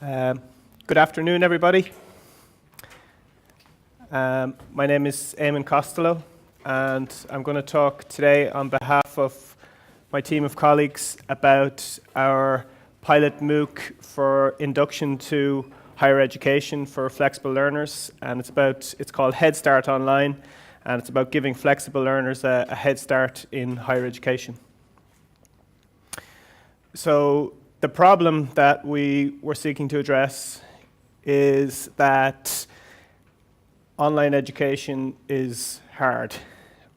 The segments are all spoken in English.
Um, Good afternoon, everybody. My name is Eamon Costello, and I'm going to talk today on behalf of my team of colleagues about our pilot MOOC for induction to higher education for flexible learners, and it's called Head Start Online, and it's about giving flexible learners a head start in higher education. So the problem that we were seeking to address is that online education is hard,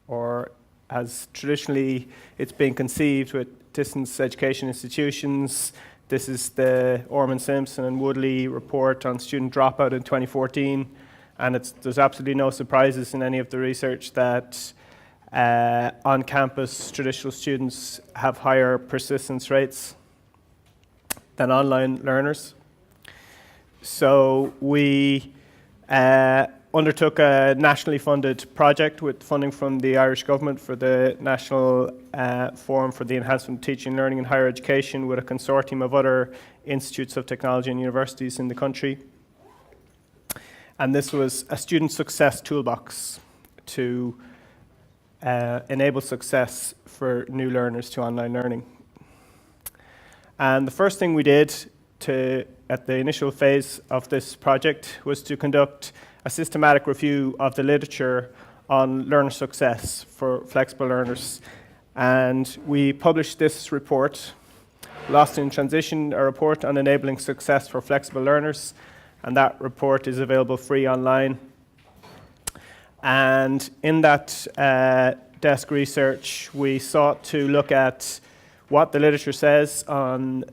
or as traditionally it's been conceived with distance education institutions. This is the Orman Simpson and Woodley report on student dropout in 2014, and there's absolutely no surprises in any of the research that on-campus traditional students have higher persistence rates than online learners. So we undertook a nationally funded project with funding from the Irish government for the National Forum for the Enhancement of Teaching and Learning in Higher Education with a consortium of other institutes of technology and universities in the country. And this was a student success toolbox to enable success for new learners to online learning. And the first thing we did at the initial phase of this project was to conduct a systematic review of the literature on learner success for flexible learners. And we published this report, Lost in Transition, a report on enabling success for flexible learners. And that report is available free online. And in that desk research, we sought to look at what the literature says on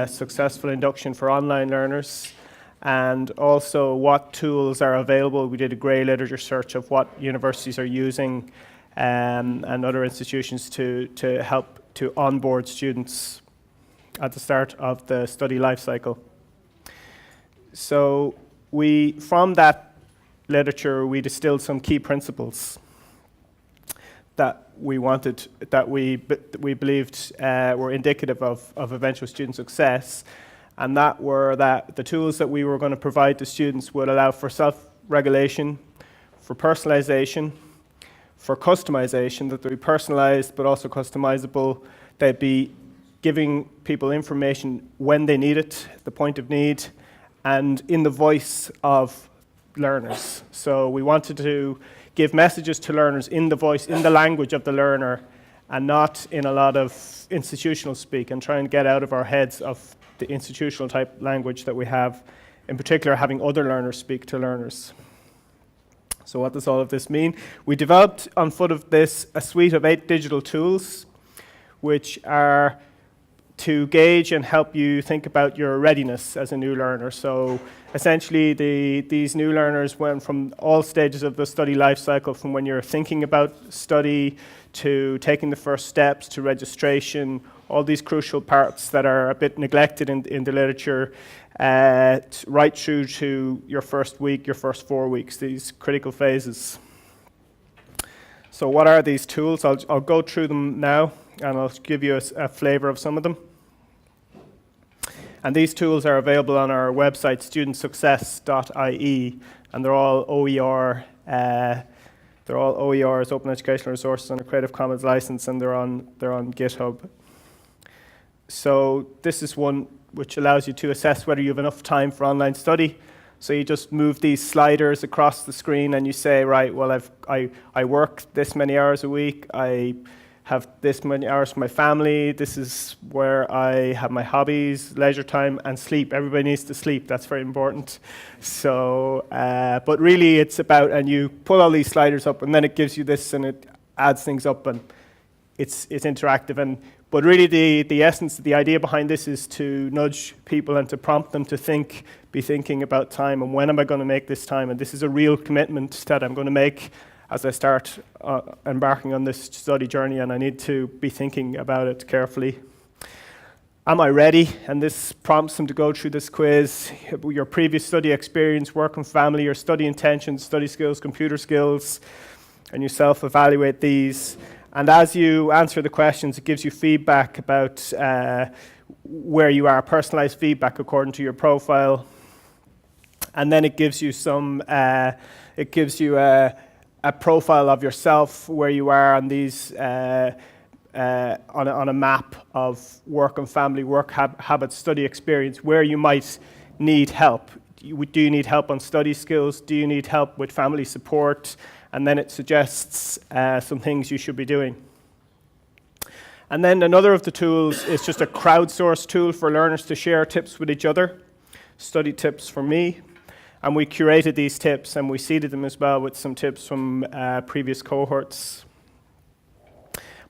successful induction for online learners, and also what tools are available. We did a grey literature search of what universities are using and other institutions to help to onboard students at the start of the study life cycle. So from that literature, we distilled some key principles that we believed were indicative of eventual student success, and that were that the tools that we were going to provide to students would allow for self-regulation, for personalization, for customization, that they'd be personalized but also customizable. They'd be giving people information when they need it, the point of need, and in the voice of learners. So we wanted to give messages to learners in the voice, in the language of the learner, and not in a lot of institutional speak, and try and get out of our heads of the institutional type language that we have, in particular having other learners speak to learners. So what does all of this mean? We developed on foot of this a suite of 8 digital tools, which are to gauge and help you think about your readiness as a new learner. So essentially these new learners went from all stages of the study life cycle, from when you're thinking about study to taking the first steps to registration, all these crucial parts that are a bit neglected in the literature, right through to your first week, your first 4 weeks, these critical phases. So what are these tools? I'll go through them now, and I'll give you a flavour of some of them. And these tools are available on our website, studentsuccess.ie, and they're all OER. They're all OERs, Open Educational Resources, under Creative Commons license, and they're on GitHub. So this is one which allows you to assess whether you have enough time for online study. So you just move these sliders across the screen, and you say, right, well, I work this many hours a week. I have this many hours for my family. This is where I have my hobbies, leisure time, and sleep. Everybody needs to sleep. That's very important. So, but really it's about, and you pull all these sliders up, and then it gives you this, and it adds things up, and it's interactive. But really the essence, the idea behind this is to nudge people and to prompt them to be thinking about time, and when am I going to make this time? And this is a real commitment that I'm going to make as I start embarking on this study journey, and I need to be thinking about it carefully. Am I ready? And this prompts them to go through this quiz, your previous study experience, work and family, your study intentions, study skills, computer skills, and you self-evaluate these. And as you answer the questions, it gives you feedback about where you are, personalized feedback according to your profile. And then it gives you a profile of yourself, where you are on these, on a map of work and family, work habits, study experience, where you might need help. Do you need help on study skills? Do you need help with family support? And then it suggests some things you should be doing. And then another of the tools is just a crowdsourced tool for learners to share tips with each other, study tips for me. And we curated these tips and we seeded them as well with some tips from previous cohorts.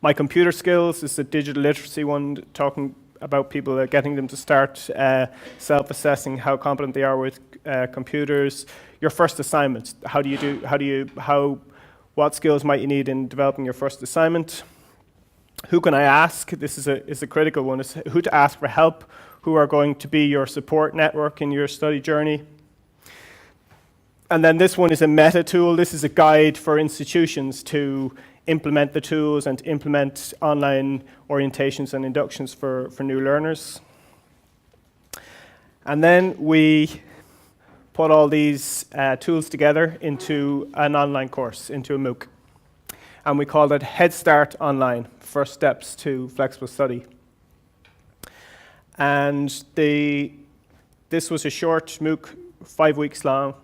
My computer skills is a digital literacy one, talking about people, getting them to start self-assessing how competent they are with computers. Your first assignment, what skills might you need in developing your first assignment? Who can I ask? This is a critical one. It's who to ask for help, who are going to be your support network in your study journey. And then this one is a METID tool. This is a guide for institutions to implement the tools and to implement online orientations and inductions for new learners. And then we put all these tools together into an online course, into a MOOC. And we called it Head Start Online, First Steps to Flexible Study. And this was a short MOOC, 5 weeks long,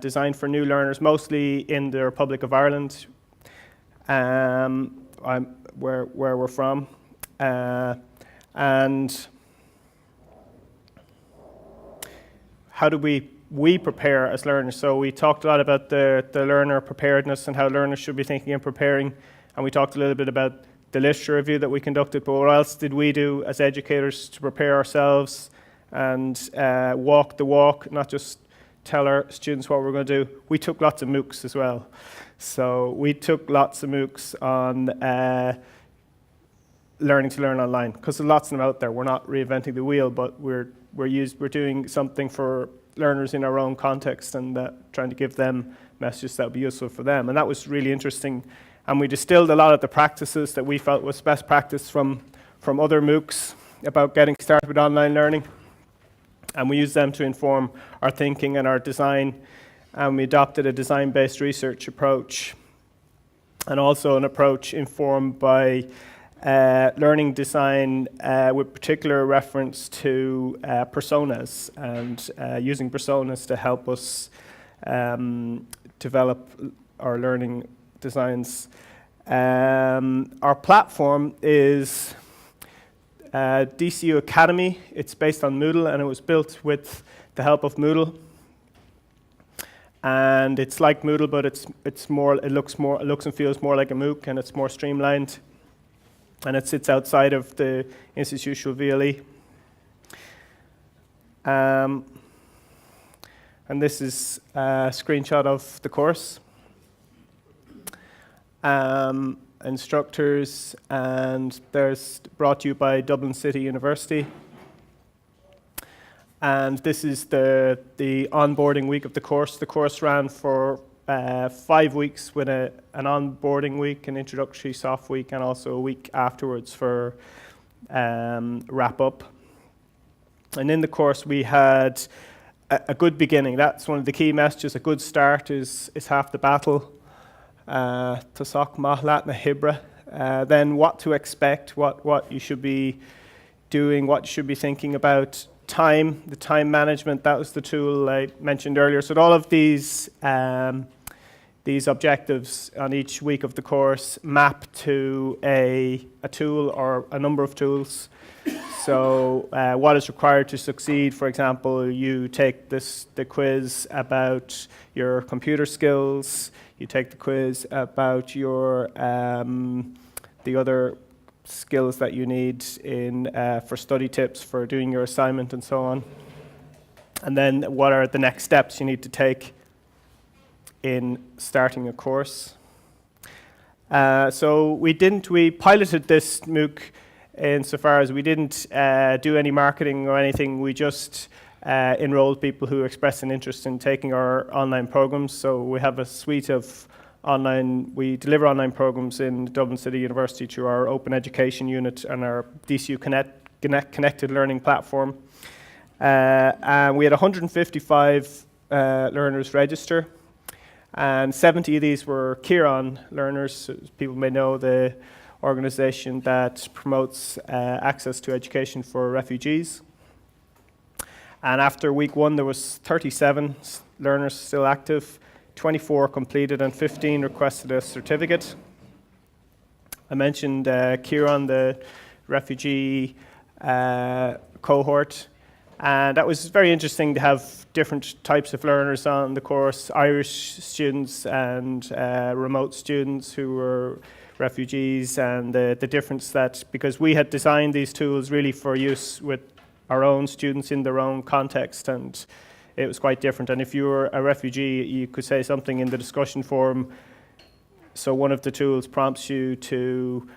designed for new learners, mostly in the Republic of Ireland, where we're from. And how do we prepare as learners? So we talked a lot about the learner preparedness and how learners should be thinking and preparing. And we talked a little bit about the literature review that we conducted, but what else did we do as educators to prepare ourselves and walk the walk, not just tell our students what we're going to do? We took lots of MOOCs as well. So we took lots of MOOCs on learning to learn online, because there's lots of them out there. We're not reinventing the wheel, but we're doing something for learners in our own context and trying to give them messages that would be useful for them. And that was really interesting. And we distilled a lot of the practices that we felt was best practice from other MOOCs about getting started with online learning. And we used them to inform our thinking and our design. And we adopted a design-based research approach, and also an approach informed by learning design with particular reference to personas, and using personas to help us develop our learning designs. Our platform is DCU Academy. It's based on Moodle, and it was built with the help of Moodle. And it's like Moodle, but it looks and feels more like a MOOC, and it's more streamlined. And it sits outside of the institutional VLE. And this is a screenshot of the course. Instructors, and there's brought to you by Dublin City University. And this is the onboarding week of the course. The course ran for 5 weeks with an onboarding week, an introductory soft week, and also a week afterwards for wrap up. And in the course we had a good beginning. That's one of the key messages. A good start is half the battle. Tasach mahlat na hibra. Then what to expect, what you should be doing, what you should be thinking about. Time, the time management, that was the tool I mentioned earlier. So all of these objectives on each week of the course map to a tool or a number of tools. So what is required to succeed? For example, you take the quiz about your computer skills. You take the quiz about your the other skills that you need for study tips, for doing your assignment, and so on. And then what are the next steps you need to take in starting a course? So we piloted this MOOC insofar as we didn't do any marketing or anything. We just enrolled people who expressed an interest in taking our online programs. So we have a suite of we deliver online programs in Dublin City University through our Open Education unit and our DCU connected learning platform. And we had 155 learners register, and 70 of these were Kieran learners. As people may know, the organization that promotes access to education for refugees. And after week 1, there was 37 learners still active, 24 completed, and 15 requested a certificate. I mentioned Kieran, the refugee cohort, and that was very interesting to have different types of learners on the course, Irish students and remote students who were refugees, and the difference that, because we had designed these tools really for use with our own students in their own context, and it was quite different. And if you were a refugee, you could say something in the discussion forum. So one of the tools prompts you to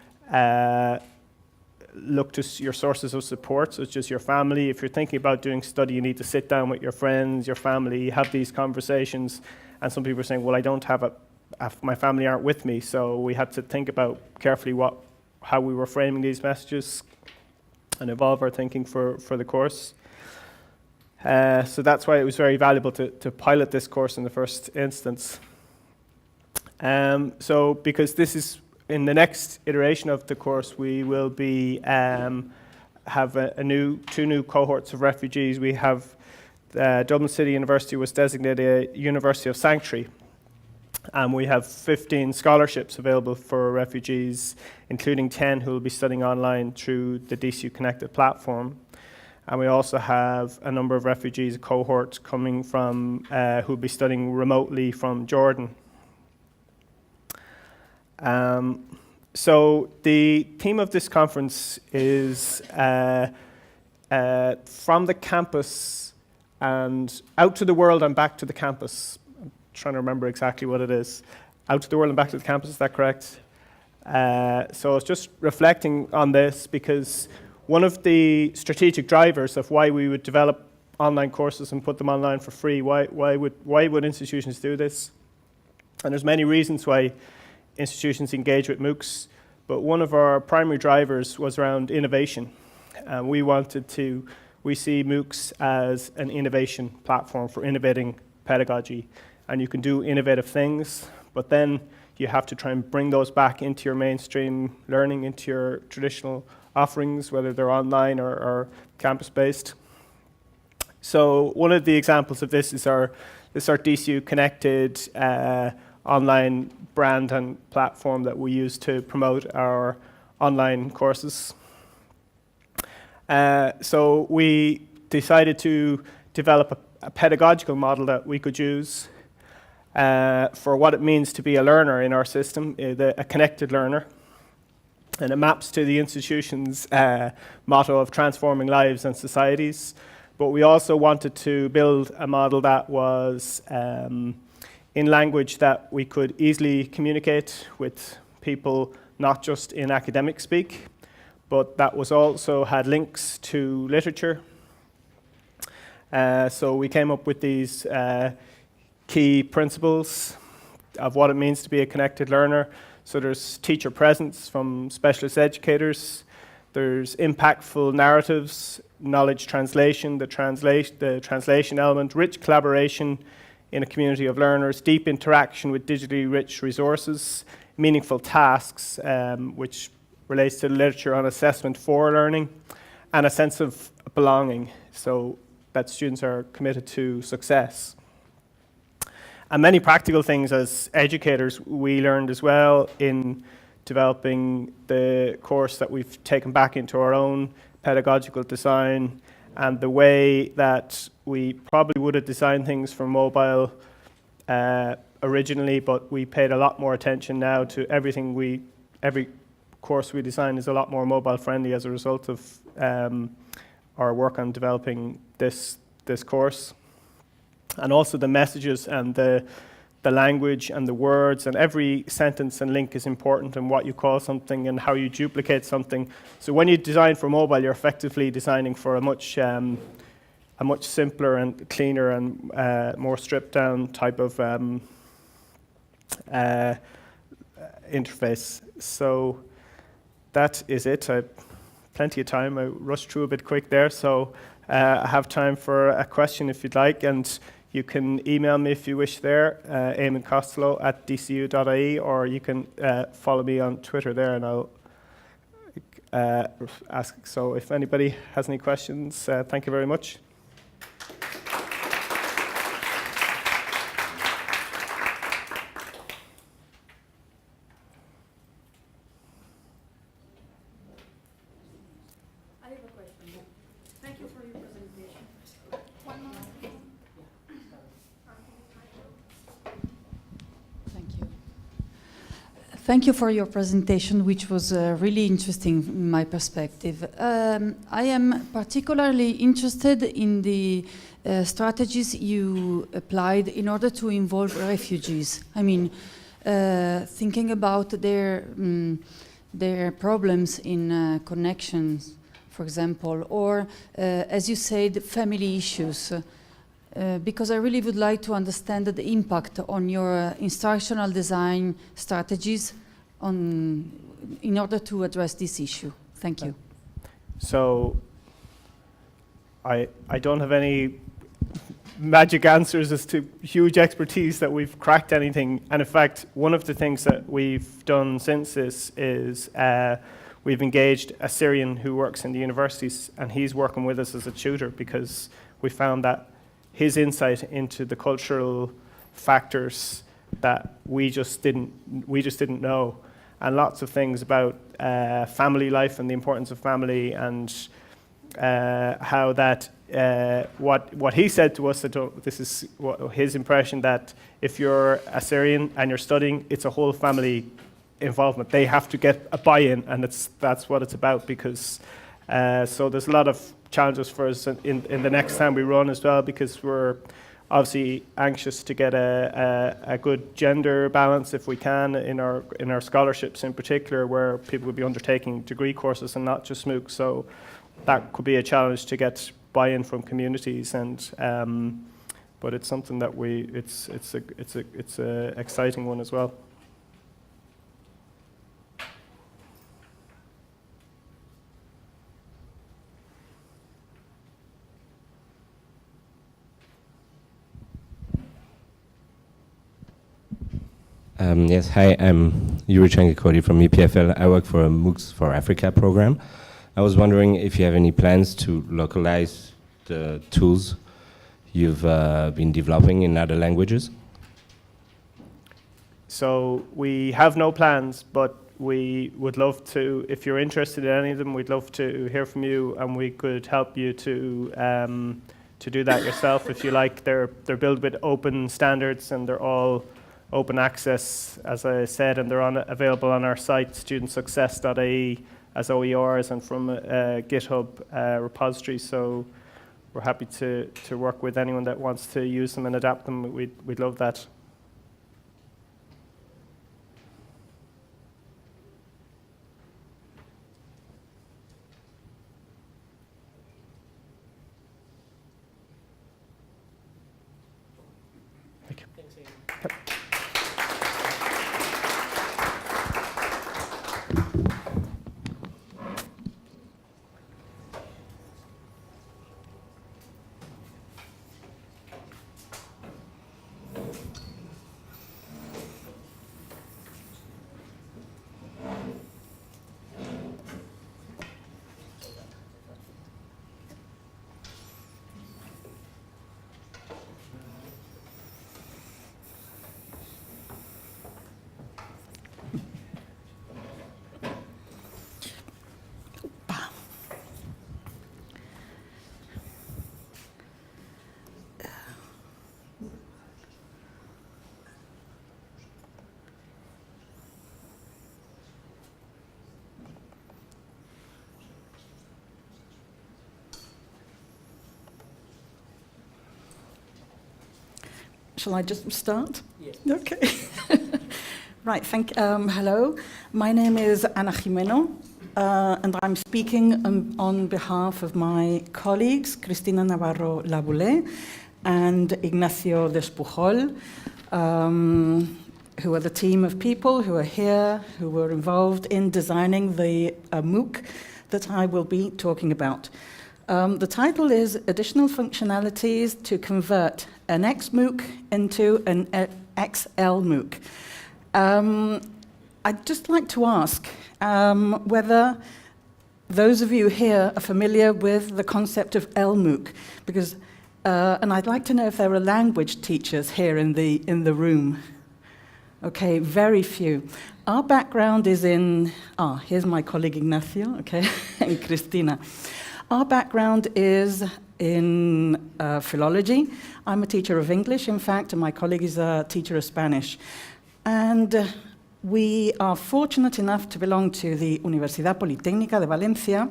look to your sources of support, such as your family. If you're thinking about doing study, you need to sit down with your friends, your family, have these conversations. And some people are saying, well, I don't have my family aren't with me. So we had to think about carefully how we were framing these messages and evolve our thinking for the course. So that's why it was very valuable to pilot this course in the first instance. So because this is in the next iteration of the course, we will be have two new cohorts of refugees. We have Dublin City University was designated a University of Sanctuary, and we have 15 scholarships available for refugees, including 10 who will be studying online through the DCU Connected platform. And we also have a number of refugees, a cohort coming from who will be studying remotely from Jordan. So the theme of this conference is from the campus and out to the world and back to the campus. I'm trying to remember exactly what it is. Out to the world and back to the campus, is that correct? So I was just reflecting on this because one of the strategic drivers of why we would develop online courses and put them online for free, why would institutions do this? And there's many reasons why institutions engage with MOOCs, but one of our primary drivers was around innovation. We see MOOCs as an innovation platform for innovating pedagogy, and you can do innovative things, but then you have to try and bring those back into your mainstream learning, into your traditional offerings, whether they're online or campus-based. So one of the examples of this is our DCU Connected online brand and platform that we use to promote our online courses. So we decided to develop a pedagogical model that we could use for what it means to be a learner in our system, a connected learner. And it maps to the institution's motto of transforming lives and societies. But we also wanted to build a model that was in language that we could easily communicate with people, not just in academic speak, but that was also had links to literature. So we came up with these key principles of what it means to be a connected learner. So there's teacher presence from specialist educators, there's impactful narratives, knowledge translation, the translation element, rich collaboration in a community of learners, deep interaction with digitally rich resources, meaningful tasks, which relates to literature on assessment for learning, and a sense of belonging, so that students are committed to success. And many practical things as educators we learned as well in developing the course that we've taken back into our own pedagogical design, and the way that we probably would have designed things for mobile originally, but we paid a lot more attention now to every course we design is a lot more mobile friendly as a result of our work on developing this course. And also the messages and the language and the words, and every sentence and link is important, and what you call something and how you duplicate something. So when you design for mobile, you're effectively designing for a much simpler and cleaner and more stripped down type of interface. So that is it. I plenty of time. I rushed through a bit quick there, so I have time for a question if you'd like, and you can email me if you wish there, Eamon Costello at dcu.ie, or you can follow me on Twitter there, and I'll ask. So if anybody has any questions, thank you very much. I have a question. Thank you for your presentation. One more. Thank you. Thank you for your presentation, which was really interesting in my perspective. I am particularly interested in the strategies you applied in order to involve refugees. I mean, thinking about their problems in connections, for example, or, as you said, family issues. Because I really would like to understand the impact on your instructional design strategies in order to address this issue. Thank you. So I don't have any magic answers as to huge expertise that we've cracked anything. And in fact, one of the things that we've done since this is we've engaged a Syrian who works in the universities, and he's working with us as a tutor because we found that his insight into the cultural factors that we just didn't know, and lots of things about family life and the importance of family, and how that what he said to us, this is his impression, that if you're a Syrian and you're studying, it's a whole family involvement. They have to get a buy-in, and that's what it's about, because so there's a lot of challenges for us in the next time we run as well, because we're obviously anxious to get a good gender balance if we can in our scholarships in particular, where people would be undertaking degree courses and not just MOOCs. So that could be a challenge to get buy-in from communities, and but it's something that it's a exciting one as well. Yes, hi, I'm Paola Corti from EPFL. I work for a MOOCs for Africa program. I was wondering if you have any plans to localize the tools you've been developing in other languages? So we have no plans, but we would love to, if you're interested in any of them, we'd love to hear from you, and we could help you to do that yourself if you like. They're built with open standards, and they're all open access, as I said, and they're available on our site, studentsuccess.ie, as OERs and from a GitHub repository. So we're happy to work with anyone that wants to use them and adapt them. We'd love that. Thank you. Thanks, Ian. Shall I just start? Yes. Okay. Right, hello. My name is Ana Gimeno, and I'm speaking on behalf of my colleagues, Cristina Navarro Laboulé and Ignacio Despujol, who are the team of people who are here, who were involved in designing the MOOC that I will be talking about. The title is Additional Functionalities to Convert an XMOOC into an XL MOOC. I'd just like to ask whether those of you here are familiar with the concept of LMOOC, because, and I'd like to know if there are language teachers here in the room. Okay, very few. Our background is in, here's my colleague Ignacio, okay, and Cristina. Our background is in philology. I'm a teacher of English, in fact, and my colleague is a teacher of Spanish. And we are fortunate enough to belong to the Universitat Politècnica de Valencia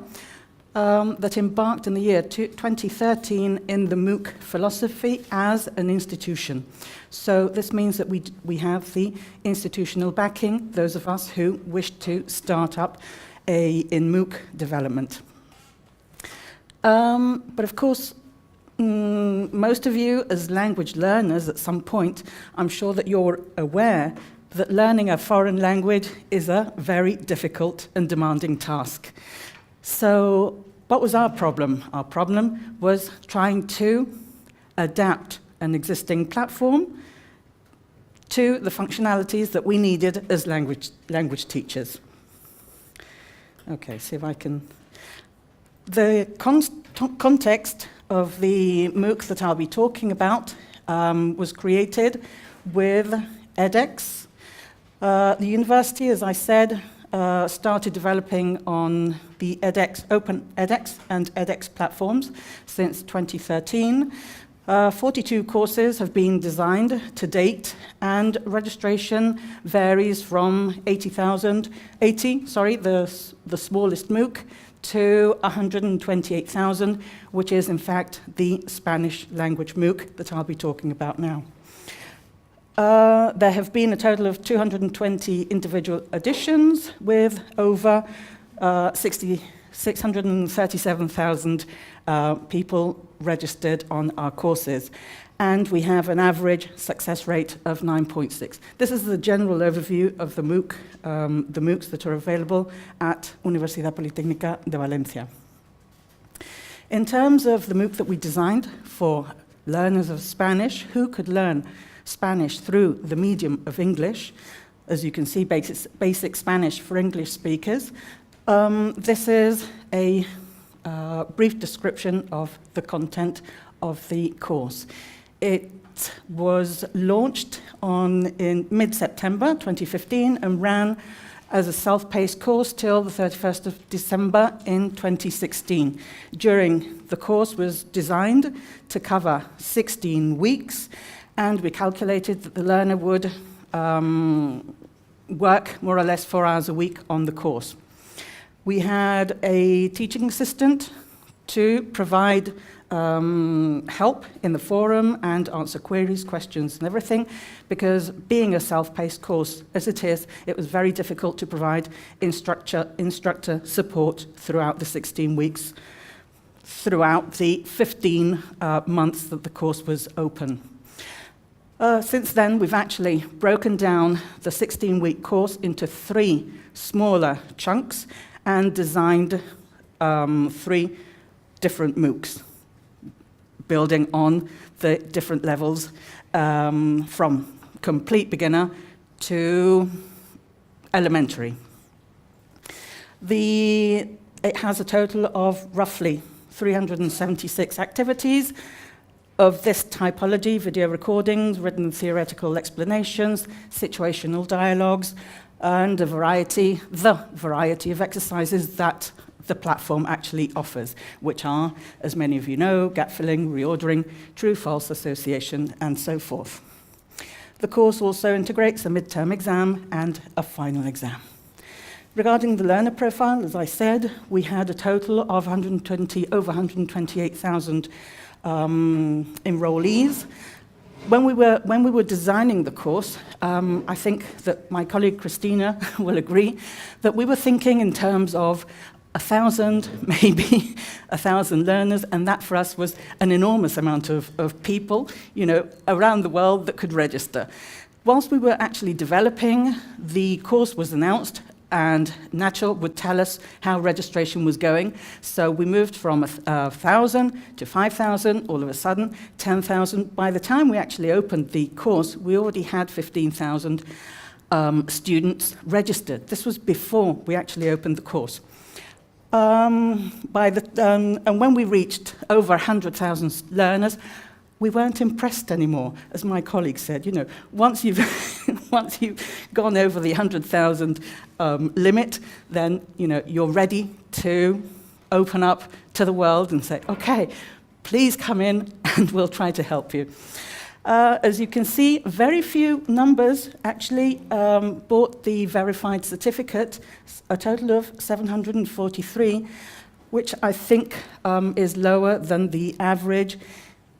that embarked in the year 2013 in the MOOC philosophy as an institution. So this means that we have the institutional backing, those of us who wish to start up in MOOC development. But of course, most of you as language learners at some point, I'm sure that you're aware that learning a foreign language is a very difficult and demanding task. So what was our problem? Our problem was trying to adapt an existing platform to the functionalities that we needed as language teachers. Okay, see if I can... The context of the MOOC that I'll be talking about was created with edX. The university, as I said, started developing on the edX, open edX and edX platforms since 2013. 42 courses have been designed to date, and registration varies from 80, the smallest MOOC, to 128,000, which is in fact the Spanish language MOOC that I'll be talking about now. There have been a total of 220 individual editions with over 637,000 people registered on our courses. And we have an average success rate of 9.6. This is the general overview of the MOOC, the MOOCs that are available at Universitat Politècnica de Valencia. In terms of the MOOC that we designed for learners of Spanish who could learn Spanish through the medium of English, as you can see, basic Spanish for English speakers, this is a brief description of the content of the course. It was launched in mid-September 2015 and ran as a self-paced course till the 31st of December in 2016. During the course was designed to cover 16 weeks, and we calculated that the learner would work more or less 4 hours a week on the course. We had a teaching assistant to provide help in the forum and answer queries, questions, and everything, because being a self-paced course as it is, it was very difficult to provide instructor support throughout the 16 weeks, throughout the 15 months that the course was open. Since then, we've actually broken down the 16-week course into 3 smaller chunks and designed 3 different MOOCs, building on the different levels from complete beginner to elementary. It has a total of roughly 376 activities of this typology: video recordings, written theoretical explanations, situational dialogues, and the variety of exercises that the platform actually offers, which are, as many of you know, gap filling, reordering, true-false association, and so forth. The course also integrates a midterm exam and a final exam. Regarding the learner profile, as I said, we had a total of over 128,000 enrollees. When we were designing the course, I think that my colleague Christina will agree that we were thinking in terms of 1,000, maybe 1,000 learners, and that for us was an enormous amount of people, around the world that could register. Whilst we were actually developing, the course was announced and Nacho would tell us how registration was going. So we moved from 1,000 to 5,000, all of a sudden 10,000. By the time we actually opened the course, we already had 15,000 students registered. This was before we actually opened the course. And when we reached over 100,000 learners, we weren't impressed anymore, as my colleague said. You know, once you've once you've gone over the 100,000 limit, then you're ready to open up to the world and say, okay, please come in, and we'll try to help you. As you can see, very few numbers actually bought the verified certificate, a total of 743, which I think is lower than the average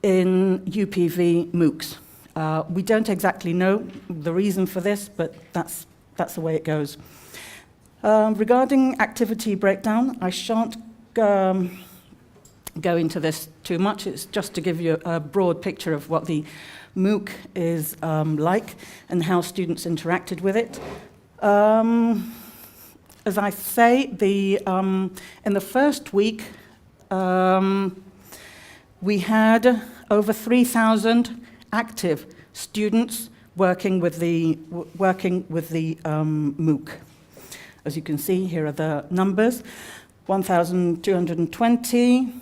in UPV MOOCs. We don't exactly know the reason for this, but that's the way it goes. Regarding activity breakdown, I shan't go into this too much. It's just to give you a broad picture of what the MOOC is like and how students interacted with it. As I say, in the first week, we had over 3,000 active students working with the MOOC. As you can see, here are the numbers. 1,220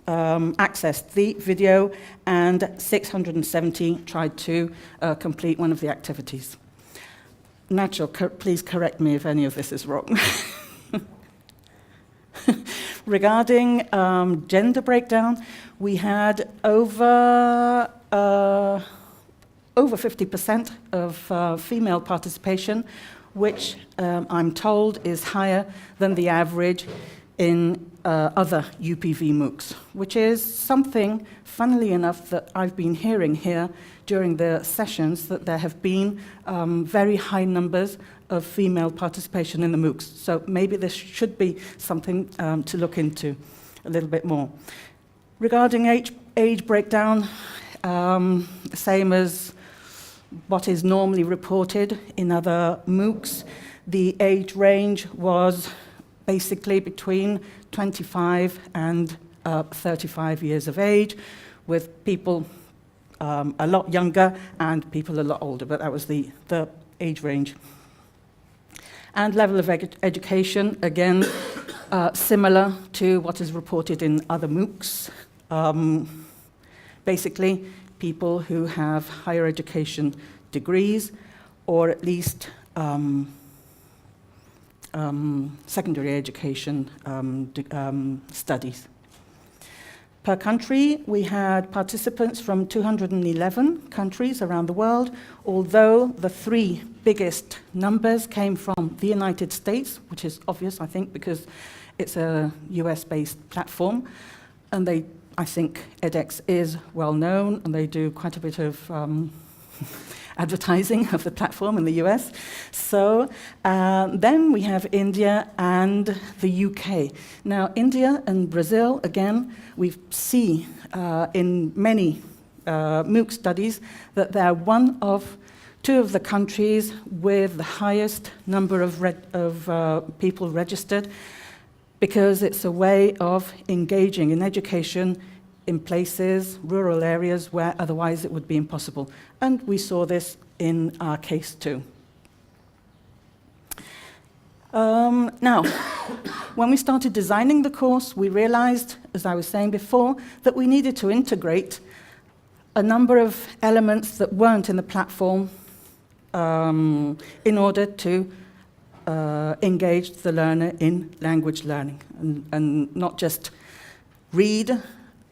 accessed the video, and 670 tried to complete one of the activities. Nacho, please correct me if any of this is wrong. Regarding gender breakdown, we had over 50% of female participation, which I'm told is higher than the average in other UPV MOOCs, which is something, funnily enough, that I've been hearing here during the sessions, that there have been very high numbers of female participation in the MOOCs. So maybe this should be something to look into a little bit more. Regarding age breakdown, same as what is normally reported in other MOOCs, the age range was basically between 25 and 35 years of age, with people a lot younger and people a lot older, but that was the age range. And level of education, again, similar to what is reported in other MOOCs. Basically, people who have higher education degrees, or at least secondary education studies. Per country, we had participants from 211 countries around the world, although the three biggest numbers came from the United States, which is obvious, I think, because it's a US-based platform, and I think edX is well known, and they do quite a bit of advertising of the platform in the US. So then we have India and the UK. Now, India and Brazil, again, we see in many MOOC studies that they're two of the countries with the highest number of people registered, because it's a way of engaging in education in places, rural areas, where otherwise it would be impossible. And we saw this in our case too. Now, when we started designing the course, we realized, as I was saying before, that we needed to integrate a number of elements that weren't in the platform in order to engage the learner in language learning, and not just read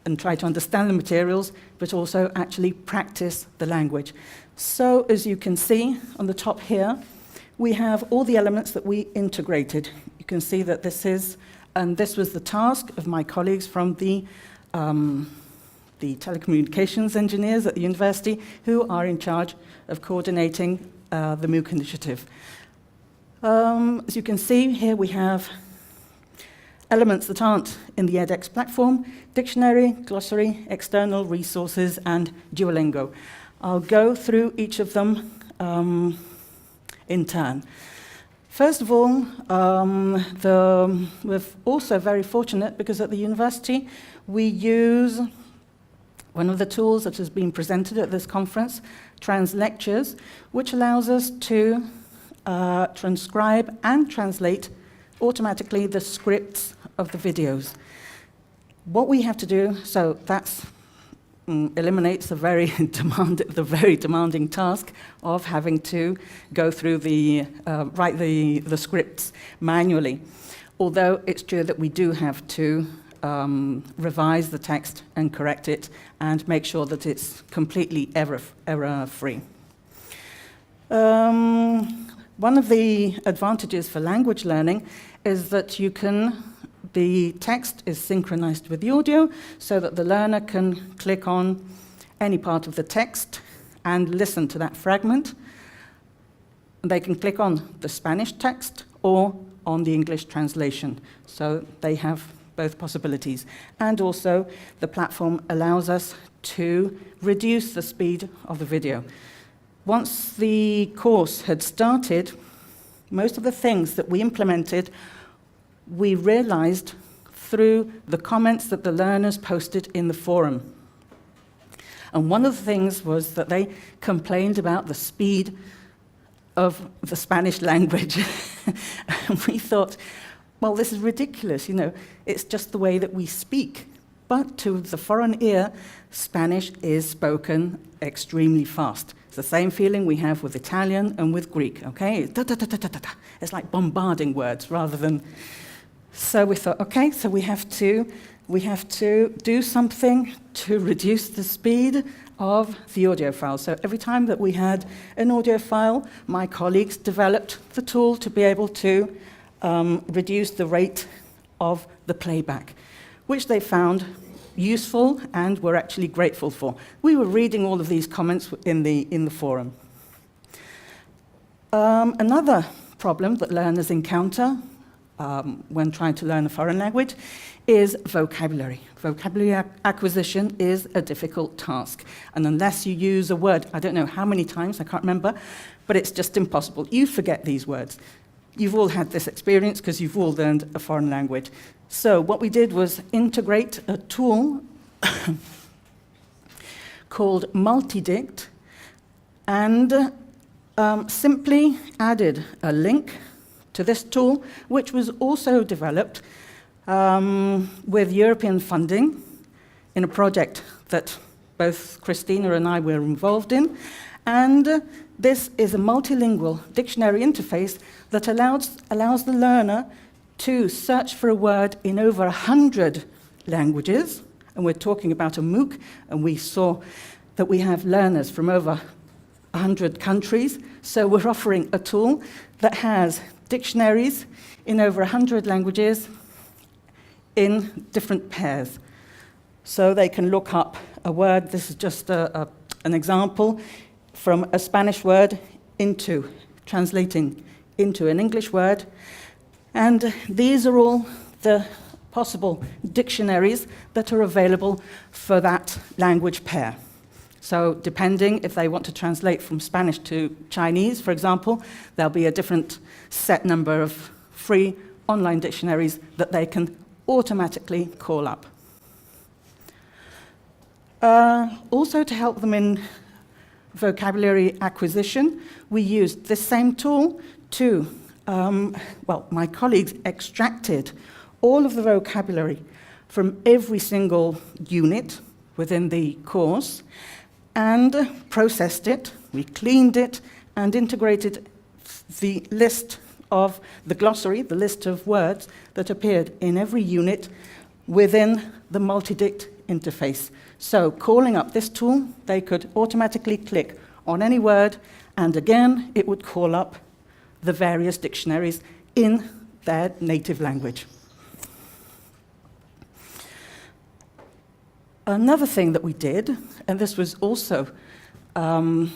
and try to understand the materials, but also actually practice the language. So, as you can see on the top here, we have all the elements that we integrated. You can see that this was the task of my colleagues from the telecommunications engineers at the university, who are in charge of coordinating the MOOC initiative. As you can see, here we have elements that aren't in the edX platform: dictionary, glossary, external resources, and Duolingo. I'll go through each of them in turn. First of all, we're also very fortunate because at the university we use one of the tools that has been presented at this conference, Translectures, which allows us to transcribe and translate automatically the scripts of the videos. What we have to do, so that's eliminates the very demanding task of having to go through write the scripts manually. Although it's true that we do have to revise the text and correct it and make sure that it's completely error-free. One of the advantages for language learning is that the text is synchronized with the audio so that the learner can click on any part of the text and listen to that fragment. They can click on the Spanish text or on the English translation. So they have both possibilities. And also, the platform allows us to reduce the speed of the video. Once the course had started, most of the things that we implemented we realized through the comments that the learners posted in the forum. And one of the things was that they complained about the speed of the Spanish language. And we thought, well, this is ridiculous, it's just the way that we speak. But to the foreign ear, Spanish is spoken extremely fast. It's the same feeling we have with Italian and with Greek, okay? It's like bombarding words rather than... So we thought, okay, so we have to do something to reduce the speed of the audio file. So every time that we had an audio file, my colleagues developed the tool to be able to reduce the rate of the playback, which they found useful and were actually grateful for. We were reading all of these comments in the forum. Another problem that learners encounter when trying to learn a foreign language is vocabulary. Vocabulary acquisition is a difficult task. And unless you use a word, I don't know how many times, I can't remember, but it's just impossible. You forget these words. You've all had this experience because you've all learned a foreign language. So what we did was integrate a tool called Multidict and simply added a link to this tool, which was also developed with European funding in a project that both Christina and I were involved in. And this is a multilingual dictionary interface that allows the learner to search for a word in over 100 languages. And we're talking about a MOOC, and we saw that we have learners from over 100 countries. So we're offering a tool that has dictionaries in over 100 languages in different pairs. So they can look up a word. This is just an example from a Spanish word translating into an English word. And these are all the possible dictionaries that are available for that language pair. So depending if they want to translate from Spanish to Chinese, for example, there'll be a different set number of free online dictionaries that they can automatically call up. Also to help them in vocabulary acquisition, we used this same tool to, my colleagues extracted all of the vocabulary from every single unit within the course and processed it. We cleaned it and integrated the list of the glossary, the list of words that appeared in every unit within the Multidict interface. So calling up this tool, they could automatically click on any word, and again, it would call up the various dictionaries in their native language. Another thing that we did, and this was also,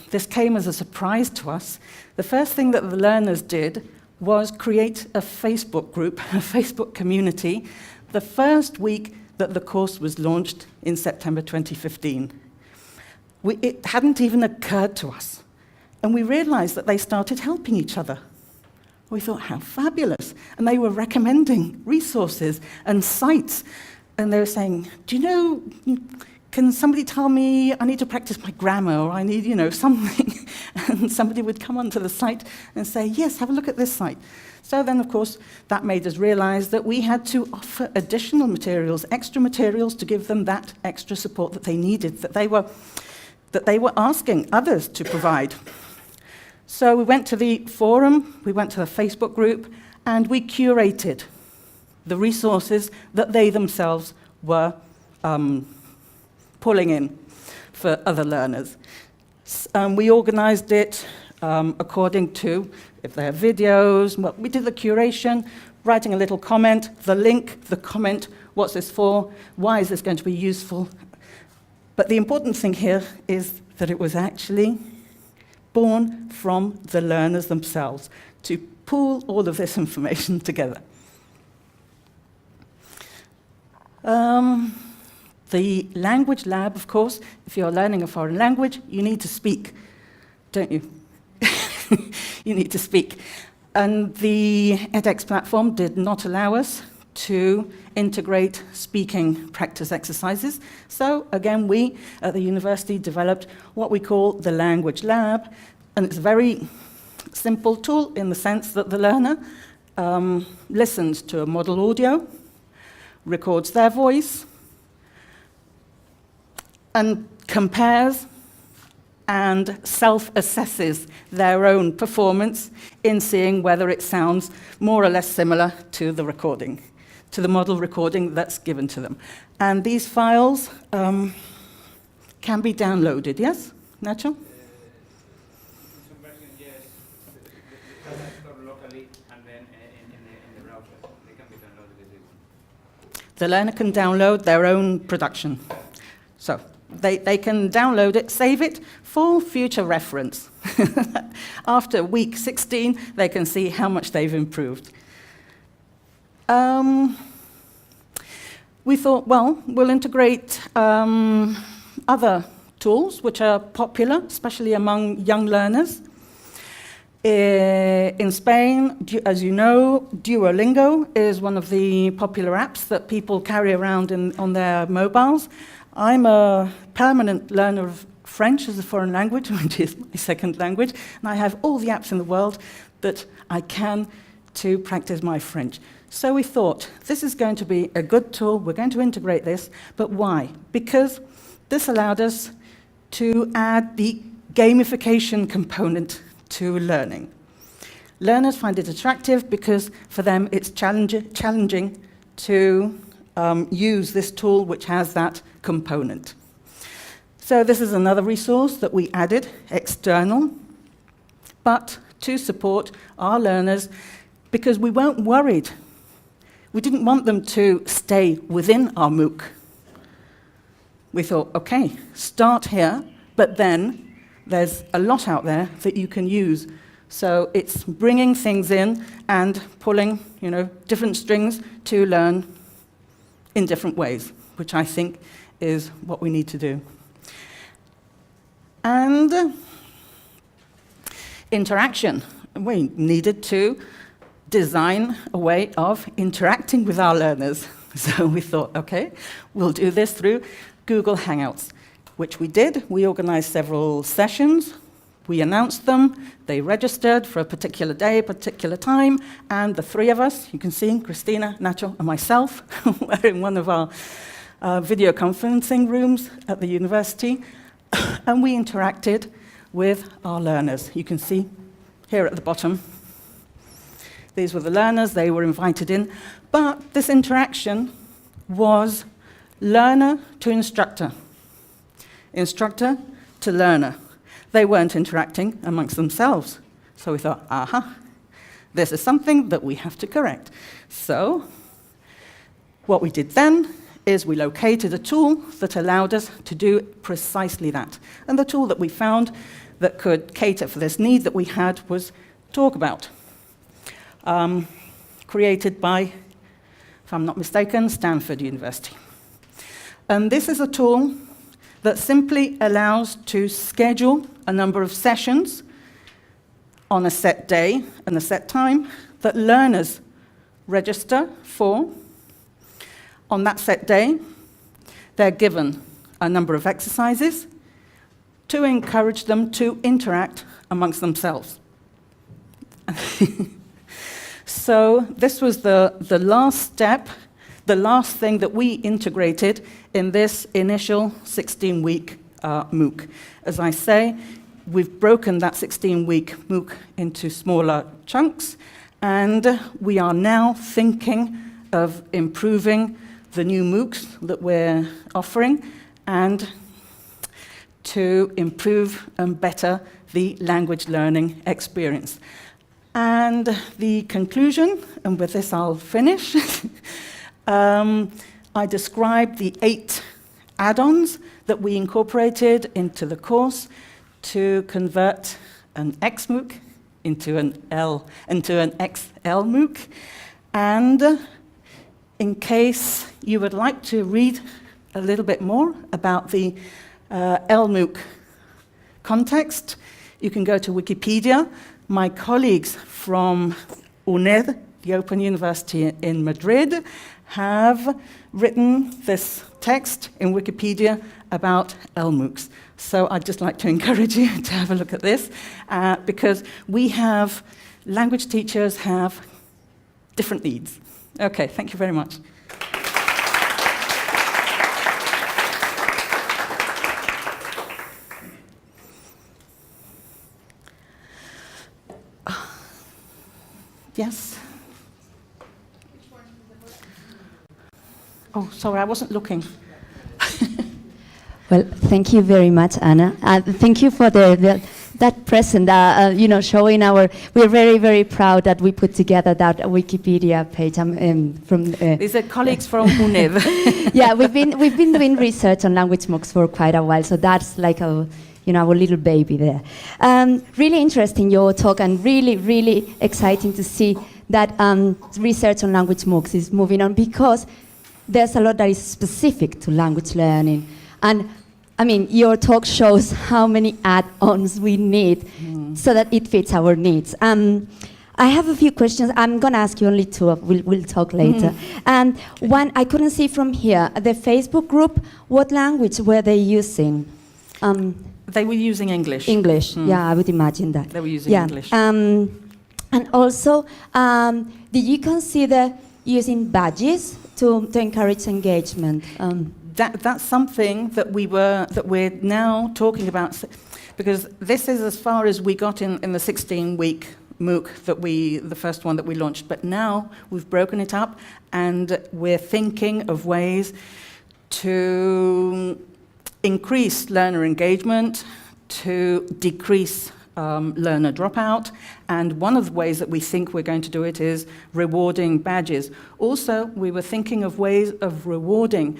this came as a surprise to us, the first thing that the learners did was create a Facebook group, a Facebook community, the first week that the course was launched in September 2015. It hadn't even occurred to us. And we realized that they started helping each other. We thought, how fabulous. And they were recommending resources and sites. And they were saying, do you know, can somebody tell me I need to practice my grammar, or I need, something? And somebody would come onto the site and say, yes, have a look at this site. So then, of course, that made us realize that we had to offer additional materials, extra materials, to give them that extra support that they needed, that they were asking others to provide. So we went to the forum, we went to the Facebook group, and we curated the resources that they themselves were pulling in for other learners. We organized it according to, if they have videos, well, we did the curation, writing a little comment, the link, the comment, what's this for, why is this going to be useful? But the important thing here is that it was actually born from the learners themselves to pool all of this information together. The language lab, of course, if you're learning a foreign language, you need to speak, don't you? You need to speak. And the edX platform did not allow us to integrate speaking practice exercises. So again, we at the university developed what we call the language lab, and it's a very simple tool in the sense that the learner listens to a model audio, records their voice, and compares and self-assesses their own performance in seeing whether it sounds more or less similar to the recording, to the model recording that's given to them. And these files can be downloaded, yes, Nacho? The learner can download their own production. So they can download it, save it for future reference. After week 16, they can see how much they've improved. We thought, well, we'll integrate other tools which are popular, especially among young learners. In Spain, as you know, Duolingo is one of the popular apps that people carry around on their mobiles. I'm a permanent learner of French as a foreign language, which is my second language, and I have all the apps in the world that I can to practice my French. So we thought, this is going to be a good tool, we're going to integrate this, but why? Because this allowed us to add the gamification component to learning. Learners find it attractive because for them it's challenging to use this tool which has that component. So this is another resource that we added, external, but to support our learners because we weren't worried. We didn't want them to stay within our MOOC. We thought, okay, start here, but then there's a lot out there that you can use. So it's bringing things in and pulling, different strings to learn in different ways, which I think is what we need to do. And interaction. We needed to design a way of interacting with our learners. So we thought, okay, we'll do this through Google Hangouts, which we did. We organized several sessions. We announced them. They registered for a particular day, a particular time, and the three of us, you can see, Christina, Nacho, and myself, were in one of our video conferencing rooms at the university, and we interacted with our learners. You can see here at the bottom. These were the learners, they were invited in, but this interaction was learner to instructor, instructor to learner. They weren't interacting amongst themselves. So we thought, aha, this is something that we have to correct. So what we did then is we located a tool that allowed us to do precisely that. And the tool that we found that could cater for this need that we had was Talkabout, created by, if I'm not mistaken, Stanford University. And this is a tool that simply allows to schedule a number of sessions on a set day and a set time that learners register for. On that set day, they're given a number of exercises to encourage them to interact amongst themselves. So this was the last step, the last thing that we integrated in this initial 16-week MOOC. As I say, we've broken that 16-week MOOC into smaller chunks, and we are now thinking of improving the new MOOCs that we're offering and to improve and better the language learning experience. And the conclusion, and with this I'll finish, I described the 8 add-ons that we incorporated into the course to convert an XMOOC into an XL MOOC. And in case you would like to read a little bit more about the LMOOC context, you can go to Wikipedia. My colleagues from UNED, the Open University in Madrid, have written this text in Wikipedia about LMOOCs. So I'd just like to encourage you to have a look at this, because language teachers have different needs. Okay, thank you very much. Yes? Oh, sorry, I wasn't looking. Well, thank you very much, Anna. Thank you for that present, showing we're very, very proud that we put together that Wikipedia page These are colleagues from UNED. Yeah, we've been doing research on language MOOCs for quite a while, so that's like our little baby there. Really interesting, your talk, and really, really exciting to see that research on language MOOCs is moving on, because there's a lot that is specific to language learning. And I mean, your talk shows how many add-ons we need so that it fits our needs. I have a few questions. I'm going to ask you only 2. We'll talk later. One, I couldn't see from here. The Facebook group, what language were they using? They were using English. English, yeah, I would imagine that. They were using English. And also, did you consider using badges to encourage engagement? That's something that we're now talking about, because this is as far as we got in the 16-week MOOC the first one that we launched. But now we've broken it up, and we're thinking of ways to increase learner engagement, to decrease learner dropout, and one of the ways that we think we're going to do it is rewarding badges. Also, we were thinking of ways of rewarding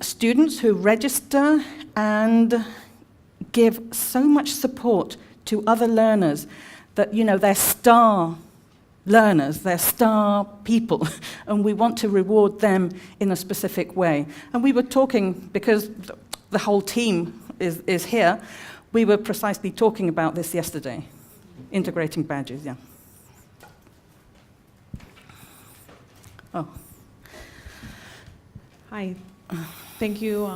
students who register and give so much support to other learners that, they're star learners, they're star people, and we want to reward them in a specific way. And we were talking, because the whole team is here, we were precisely talking about this yesterday, integrating badges, yeah. Oh. Hi. Thank you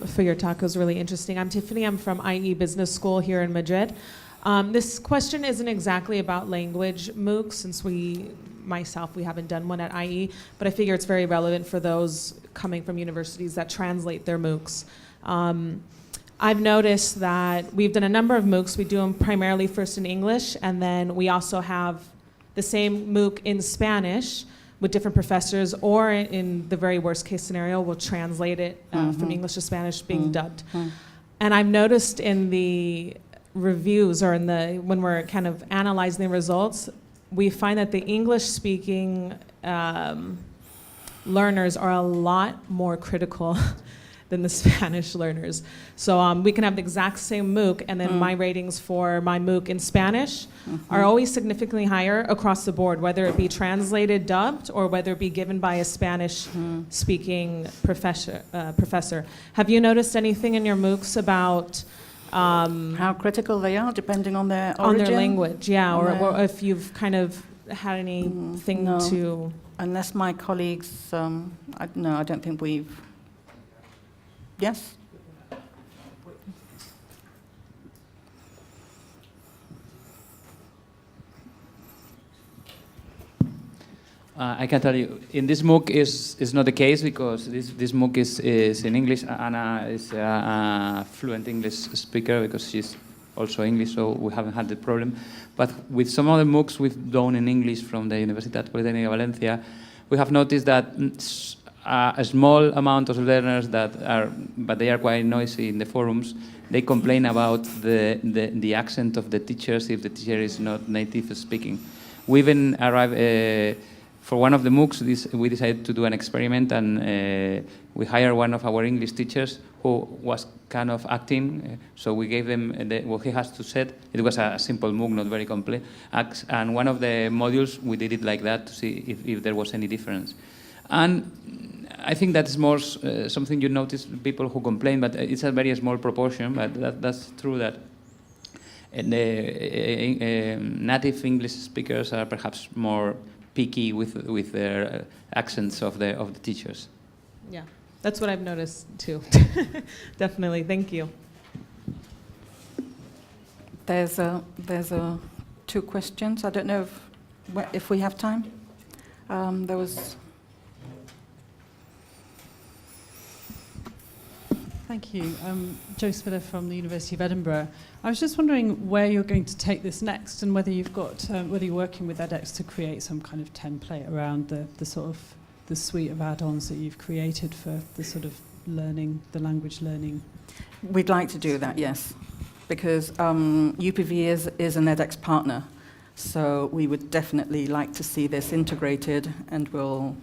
for your talk. It was really interesting. I'm Tiffany. I'm from IE Business School here in Madrid. This question isn't exactly about language MOOCs, since we haven't done one at IE, but I figure it's very relevant for those coming from universities that translate their MOOCs. I've noticed that we've done a number of MOOCs. We do them primarily first in English, and then we also have the same MOOC in Spanish with different professors, or in the very worst case scenario, we'll translate it from English to Spanish being dubbed. And I've noticed in the reviews, or when we're kind of analyzing the results, we find that the English-speaking learners are a lot more critical than the Spanish learners. So we can have the exact same MOOC, and then my ratings for my MOOC in Spanish are always significantly higher across the board, whether it be translated, dubbed, or whether it be given by a Spanish-speaking professor. Have you noticed anything in your MOOCs about How critical they are, depending on their origin? on their language, yeah, On or their- if you've kind of had anything no. to. Unless my colleagues, no, I don't think we've. Yes? I can tell you, in this MOOC is not the case because this MOOC is in English. Anna is a fluent English speaker because she's also English, so we haven't had the problem. But with some other MOOCs we've done in English from the Universitat Politècnica Valencia, we have noticed that a small amount of learners but they are quite noisy in the forums, they complain about the accent of the teachers if the teacher is not native speaking. We even arrived. For one of the MOOCs, we decided to do an experiment, and we hired one of our English teachers who was kind of acting. So we gave them what he has to say. It was a simple MOOC, not very complex. And one of the modules, we did it like that to see if there was any difference. And I think that's more something you notice people who complain, but it's a very small proportion. But that's true that the native English speakers are perhaps more picky with their accents of the teachers. Yeah, that's what I've noticed too. Definitely, thank you. There's two questions. I don't know if we have time. There was. Thank you. Jo Spiller from the University of Edinburgh. I was just wondering where you're going to take this next, and whether you've got whether you're working with edX to create some kind of template around the sort of the suite of add-ons that you've created for the sort of learning, the language learning. We'd like to do that, yes, because UPV is an edX partner, so we would definitely like to see this integrated, and we'll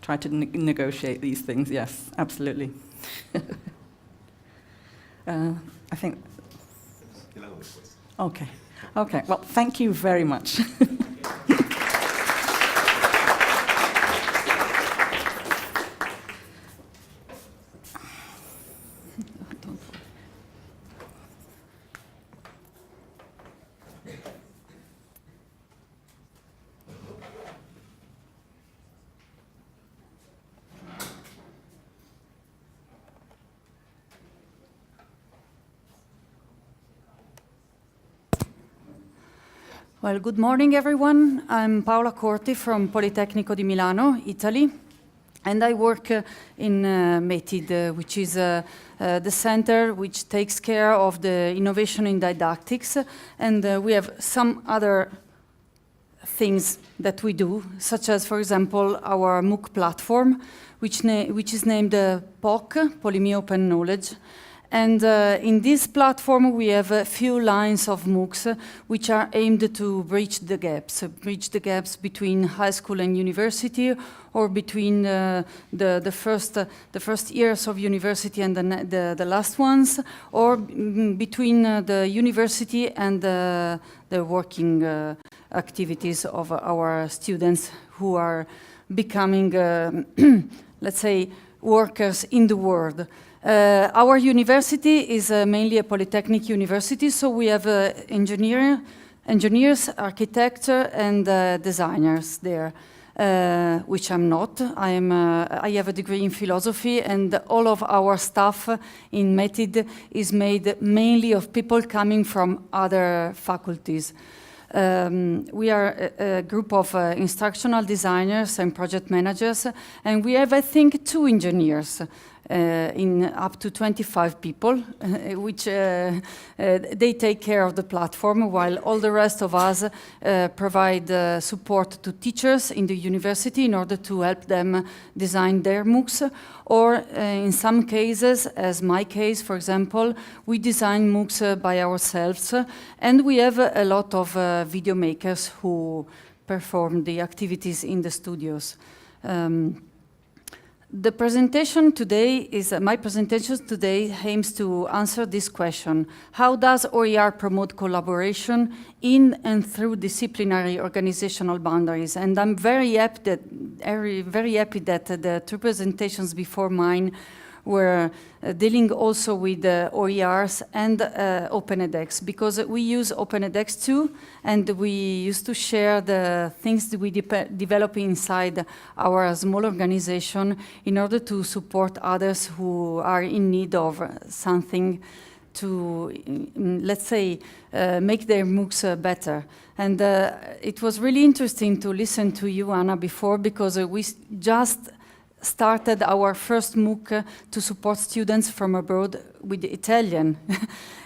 try to negotiate these things. Yes, absolutely. I think. Okay. Okay. Well, thank you very much. Well, good morning, everyone. I'm Paola Corti from Politecnico di Milano, Italy, and I work in METID, which is the center which takes care of the innovation in didactics, and we have some other things that we do, such as, for example, our MOOC platform, which is named POC, Polymia Open Knowledge. And in this platform, we have a few lines of MOOCs which are aimed to bridge the gaps between high school and university, or between the first years of university and the last ones, or between the university and the working activities of our students who are becoming, let's say, workers in the world. Our university is mainly a polytechnic university, so we have engineers, architects, and designers there, which I'm not. I have a degree in philosophy, and all of our staff in METID is made mainly of people coming from other faculties. We are a group of instructional designers and project managers, and we have, I think, 2 engineers in up to 25 people, which they take care of the platform, while all the rest of us provide support to teachers in the university in order to help them design their MOOCs, or in some cases, as my case, for example, we design MOOCs by ourselves, and we have a lot of video makers who perform the activities in the studios. The presentation today my presentation today aims to answer this question: how does OER promote collaboration in and through disciplinary organizational boundaries? And I'm very happy that the 2 presentations before mine were dealing also with OERs and OpenEdX, because we use OpenEdX too, and we used to share the things that we develop inside our small organization in order to support others who are in need of something to, let's say, make their MOOCs better. And it was really interesting to listen to you, Anna, before, because we just started our first MOOC to support students from abroad with Italian,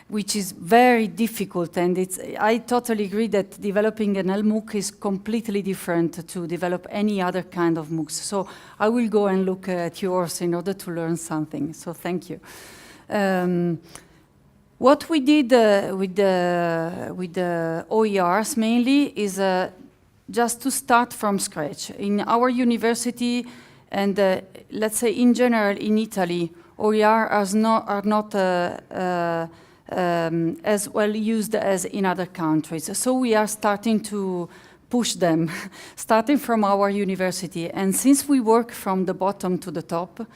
which is very difficult. And I totally agree that developing an LMOOC is completely different to develop any other kind of MOOCs. So I will go and look at yours in order to learn something. So thank you. What we did with the OERs mainly is just to start from scratch. In our university, and let's say in general in Italy, OER are not as well used as in other countries. So we are starting to push them, starting from our university. And since we work from the bottom to the top,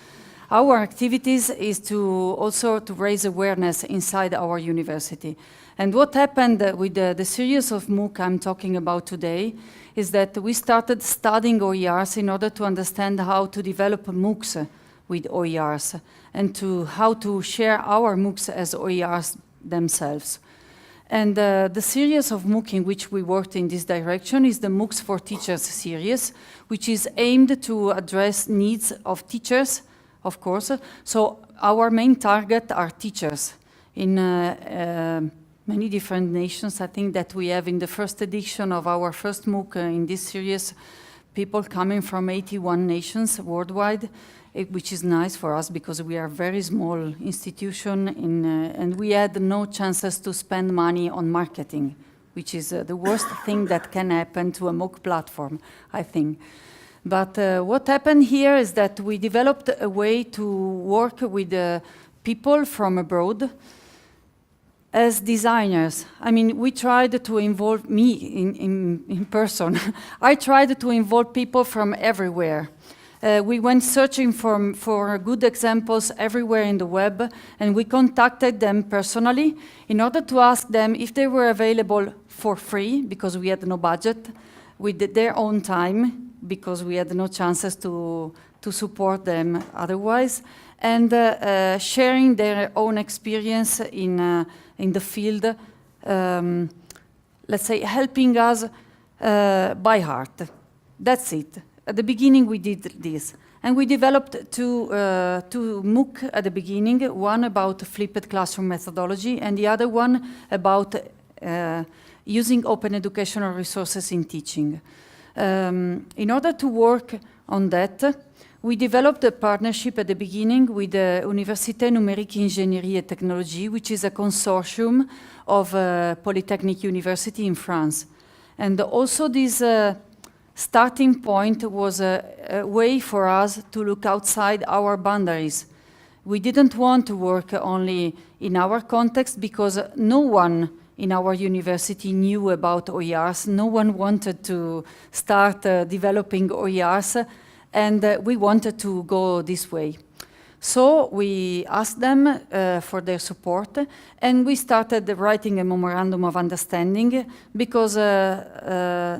our activities is to also to raise awareness inside our university. And what happened with the series of MOOC I'm talking about today is that we started studying OERs in order to understand how to develop MOOCs with OERs and how to share our MOOCs as OERs themselves. And the series of MOOC in which we worked in this direction is the MOOCs for Teachers series, which is aimed to address needs of teachers, of course. So our main target are teachers in many different nations. I think that we have in the first edition of our first MOOC in this series, people coming from 81 nations worldwide, which is nice for us because we are a very small institution and we had no chances to spend money on marketing, which is the worst thing that can happen to a MOOC platform, I think. But what happened here is that we developed a way to work with people from abroad as designers. I mean, we tried to involve me in person. I tried to involve people from everywhere. We went searching for good examples everywhere in the web, and we contacted them personally in order to ask them if they were available for free, because we had no budget, with their own time, because we had no chances to support them otherwise, and sharing their own experience in the field, let's say, helping us by heart. That's it. At the beginning, we did this. And we developed two MOOC at the beginning, one about flipped classroom methodology, and the other one about using open educational resources in teaching. In order to work on that, we developed a partnership at the beginning with the Universitat Numérique Ingénierie et Technologie, which is a consortium of Politecnico University in France. And also this starting point was a way for us to look outside our boundaries. We didn't want to work only in our context because no one in our university knew about OERs. No one wanted to start developing OERs, and we wanted to go this way. So we asked them for their support, and we started writing a memorandum of understanding because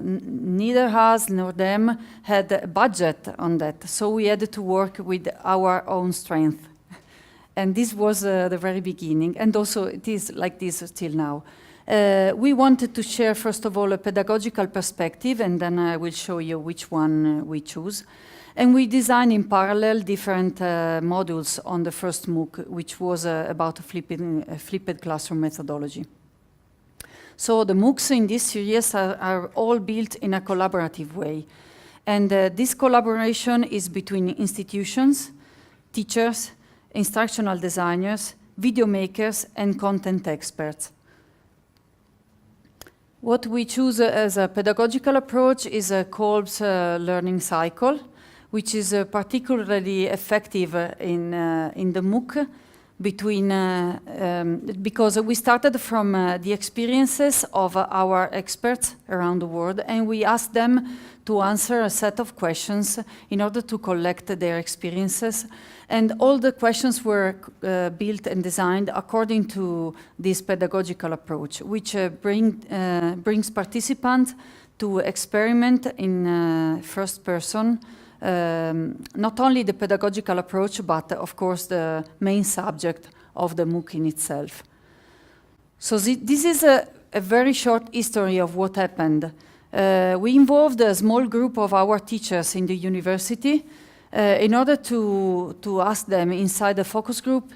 neither us nor them had a budget on that. So we had to work with our own strength. And this was the very beginning, and also it is like this till now. We wanted to share, first of all, a pedagogical perspective, and then I will show you which one we choose. And we designed in parallel different modules on the first MOOC, which was about flipped classroom methodology. So the MOOCs in this series are all built in a collaborative way. And this collaboration is between institutions, teachers, instructional designers, video makers, and content experts. What we choose as a pedagogical approach is a Kolb's learning cycle, which is particularly effective in the MOOC between, because we started from the experiences of our experts around the world, and we asked them to answer a set of questions in order to collect their experiences. And all the questions were built and designed according to this pedagogical approach, which brings participants to experiment in first person, not only the pedagogical approach, but of course the main subject of the MOOC in itself. So this is a very short history of what happened. We involved a small group of our teachers in the university in order to ask them inside the focus group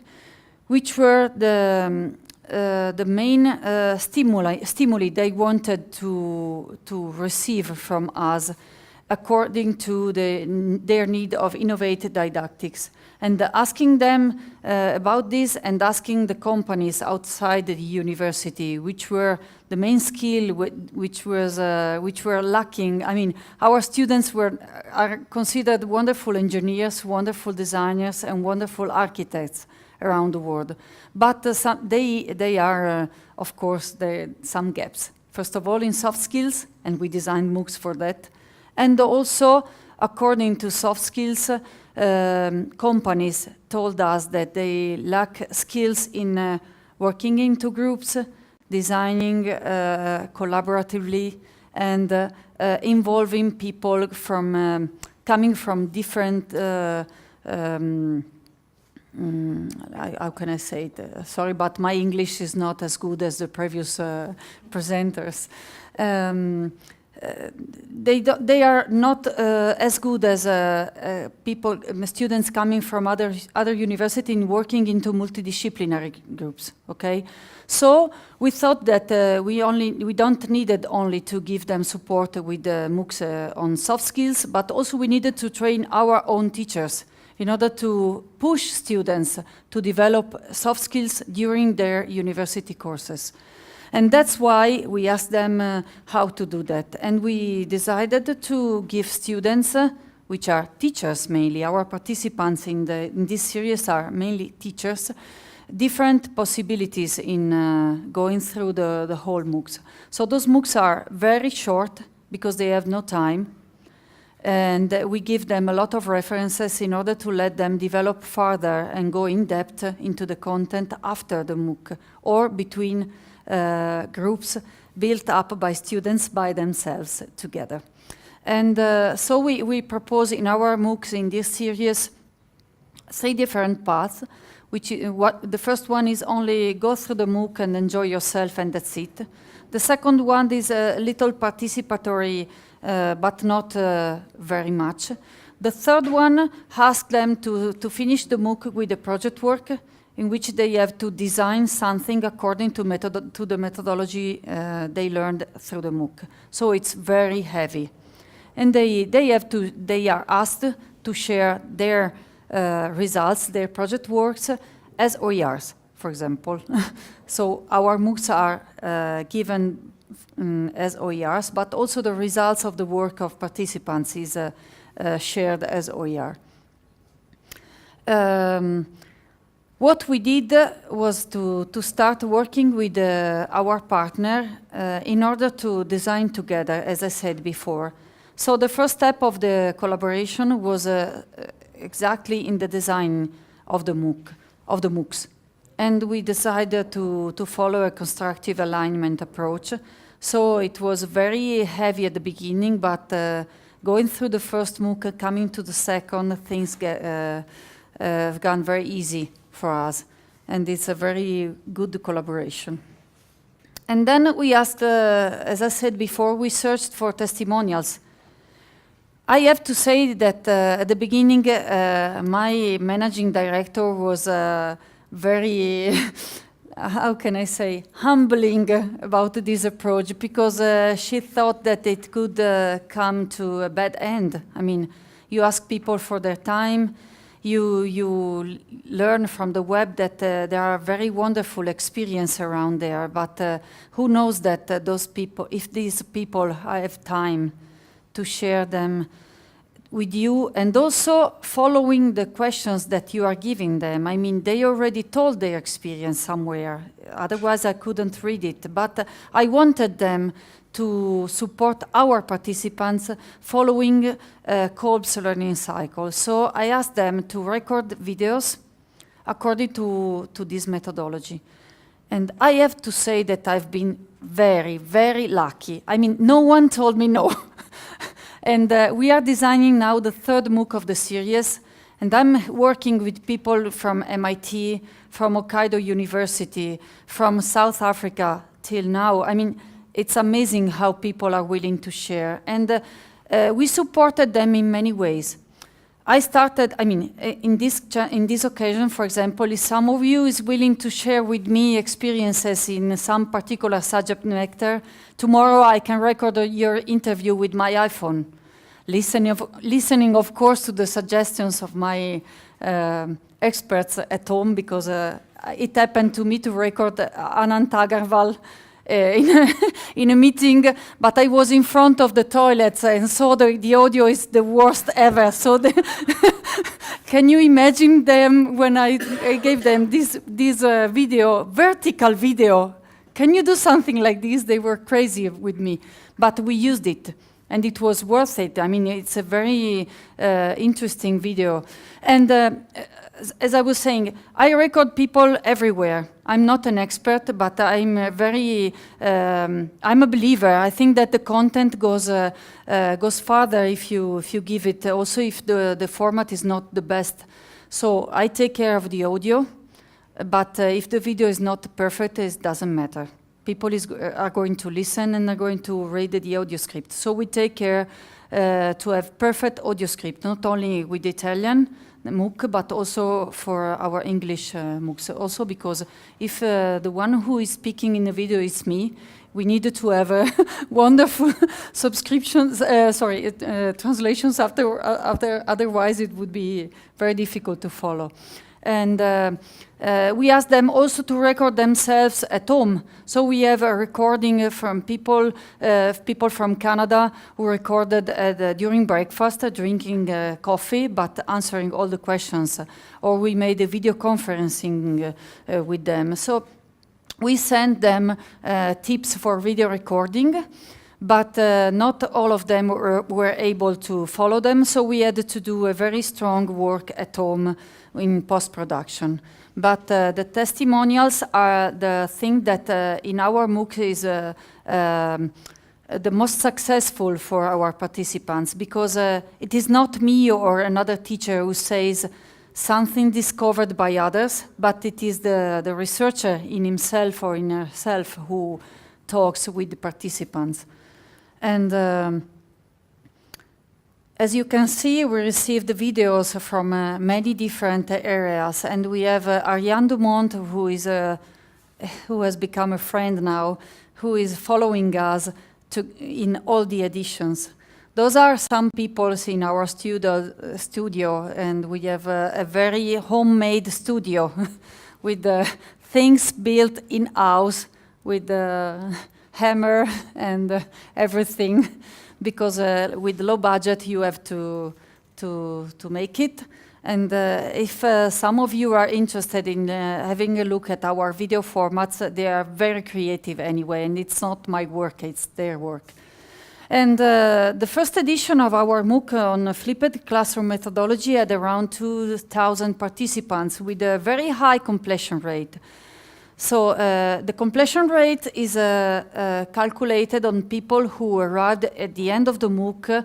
which were the main stimuli they wanted to receive from us according to their need of innovative didactics. And asking them about this and asking the companies outside the university, which were the main skill which were lacking. I mean, our students are considered wonderful engineers, wonderful designers, and wonderful architects around the world. But they are, of course, there are some gaps. First of all, in soft skills, and we designed MOOCs for that. And also, according to soft skills, companies told us that they lack skills in working into groups, designing collaboratively, and involving people from coming from different how can I say it? Sorry, but my English is not as good as the previous presenters. They are not as good as students coming from other universities in working into multidisciplinary groups. Okay, so we thought that we don't needed only to give them support with the MOOCs on soft skills, but also we needed to train our own teachers in order to push students to develop soft skills during their university courses. And that's why we asked them how to do that. And we decided to give students, which are teachers mainly, our participants in this series are mainly teachers, different possibilities in going through the whole MOOCs. So those MOOCs are very short because they have no time. And we give them a lot of references in order to let them develop further and go in depth into the content after the MOOC or between groups built up by students by themselves together. And so we propose in our MOOCs in this series 3 different paths, which the first one is only go through the MOOC and enjoy yourself and that's it. The second one is a little participatory but not very much. The third one asks them to finish the MOOC with a project work in which they have to design something according to the methodology they learned through the MOOC. So it's very heavy. And they are asked to share their results, their project works as OERs, for example. So our MOOCs are given as OERs, but also the results of the work of participants is shared as OER. What we did was to start working with our partner in order to design together, as I said before. So the first step of the collaboration was exactly in the design of the MOOCs. And we decided to follow a constructive alignment approach. So it was very heavy at the beginning, but going through the first MOOC, coming to the second, things have gone very easy for us. And it's a very good collaboration. And then we asked, as I said before, we searched for testimonials. I have to say that at the beginning, my managing director was very, how can I say, humbling about this approach because she thought that it could come to a bad end. I mean, you ask people for their time, you learn from the web that there are very wonderful experiences around there, but who knows that those people, if these people have time to share them with you, and also following the questions that you are giving them. I mean, they already told their experience somewhere, otherwise I couldn't read it. But I wanted them to support our participants following Kolb's learning cycle. So I asked them to record videos according to this methodology. And I have to say that I've been very, very lucky. I mean, no one told me no. And we are designing now the third MOOC of the series. And I'm working with people from MIT, from Hokkaido University, from South Africa till now. I mean, it's amazing how people are willing to share. And we supported them in many ways. I started, I mean, in this occasion, for example, if some of you is willing to share with me experiences in some particular subject matter, tomorrow I can record your interview with my iPhone, listening of course to the suggestions of my experts at home, because it happened to me to record Anant Agarwal in a meeting, but I was in front of the toilets, and so the audio is the worst ever. So can you imagine them when I gave them this video, vertical video? Can you do something like this? They were crazy with me, but we used it. And it was worth it. I mean, it's a very interesting video. And as I was saying, I record people everywhere. I'm not an expert, but I'm a believer. I think that the content goes farther if you give it, also if the format is not the best. So I take care of the audio, but if the video is not perfect, it doesn't matter. People are going to listen and are going to read the audio script. So we take care to have perfect audio script, not only with Italian MOOC, but also for our English MOOCs. Also because if the one who is speaking in the video is me, we needed to have wonderful translations after, otherwise it would be very difficult to follow. And we asked them also to record themselves at home. So we have a recording from people from Canada who recorded during breakfast, drinking coffee, but answering all the questions. Or we made a video conferencing with them. So we sent them tips for video recording, but not all of them were able to follow them. So we had to do a very strong work at home in post-production. But the testimonials are the thing that in our MOOC is the most successful for our participants, because it is not me or another teacher who says something discovered by others, but it is the researcher in himself or in herself who talks with the participants. And as you can see, we received the videos from many different areas, and we have Ariane Dumont, who has become a friend now, who is following us in all the editions. Those are some people in our studio, and we have a very homemade studio with things built in-house with the hammer and everything. Because with low budget you have to make it. And if some of you are interested in having a look at our video formats, they are very creative anyway, and it's not my work, it's their work. And the first edition of our MOOC on flipped classroom methodology had around 2,000 participants with a very high completion rate. So the completion rate is calculated on people who arrived at the end of the MOOC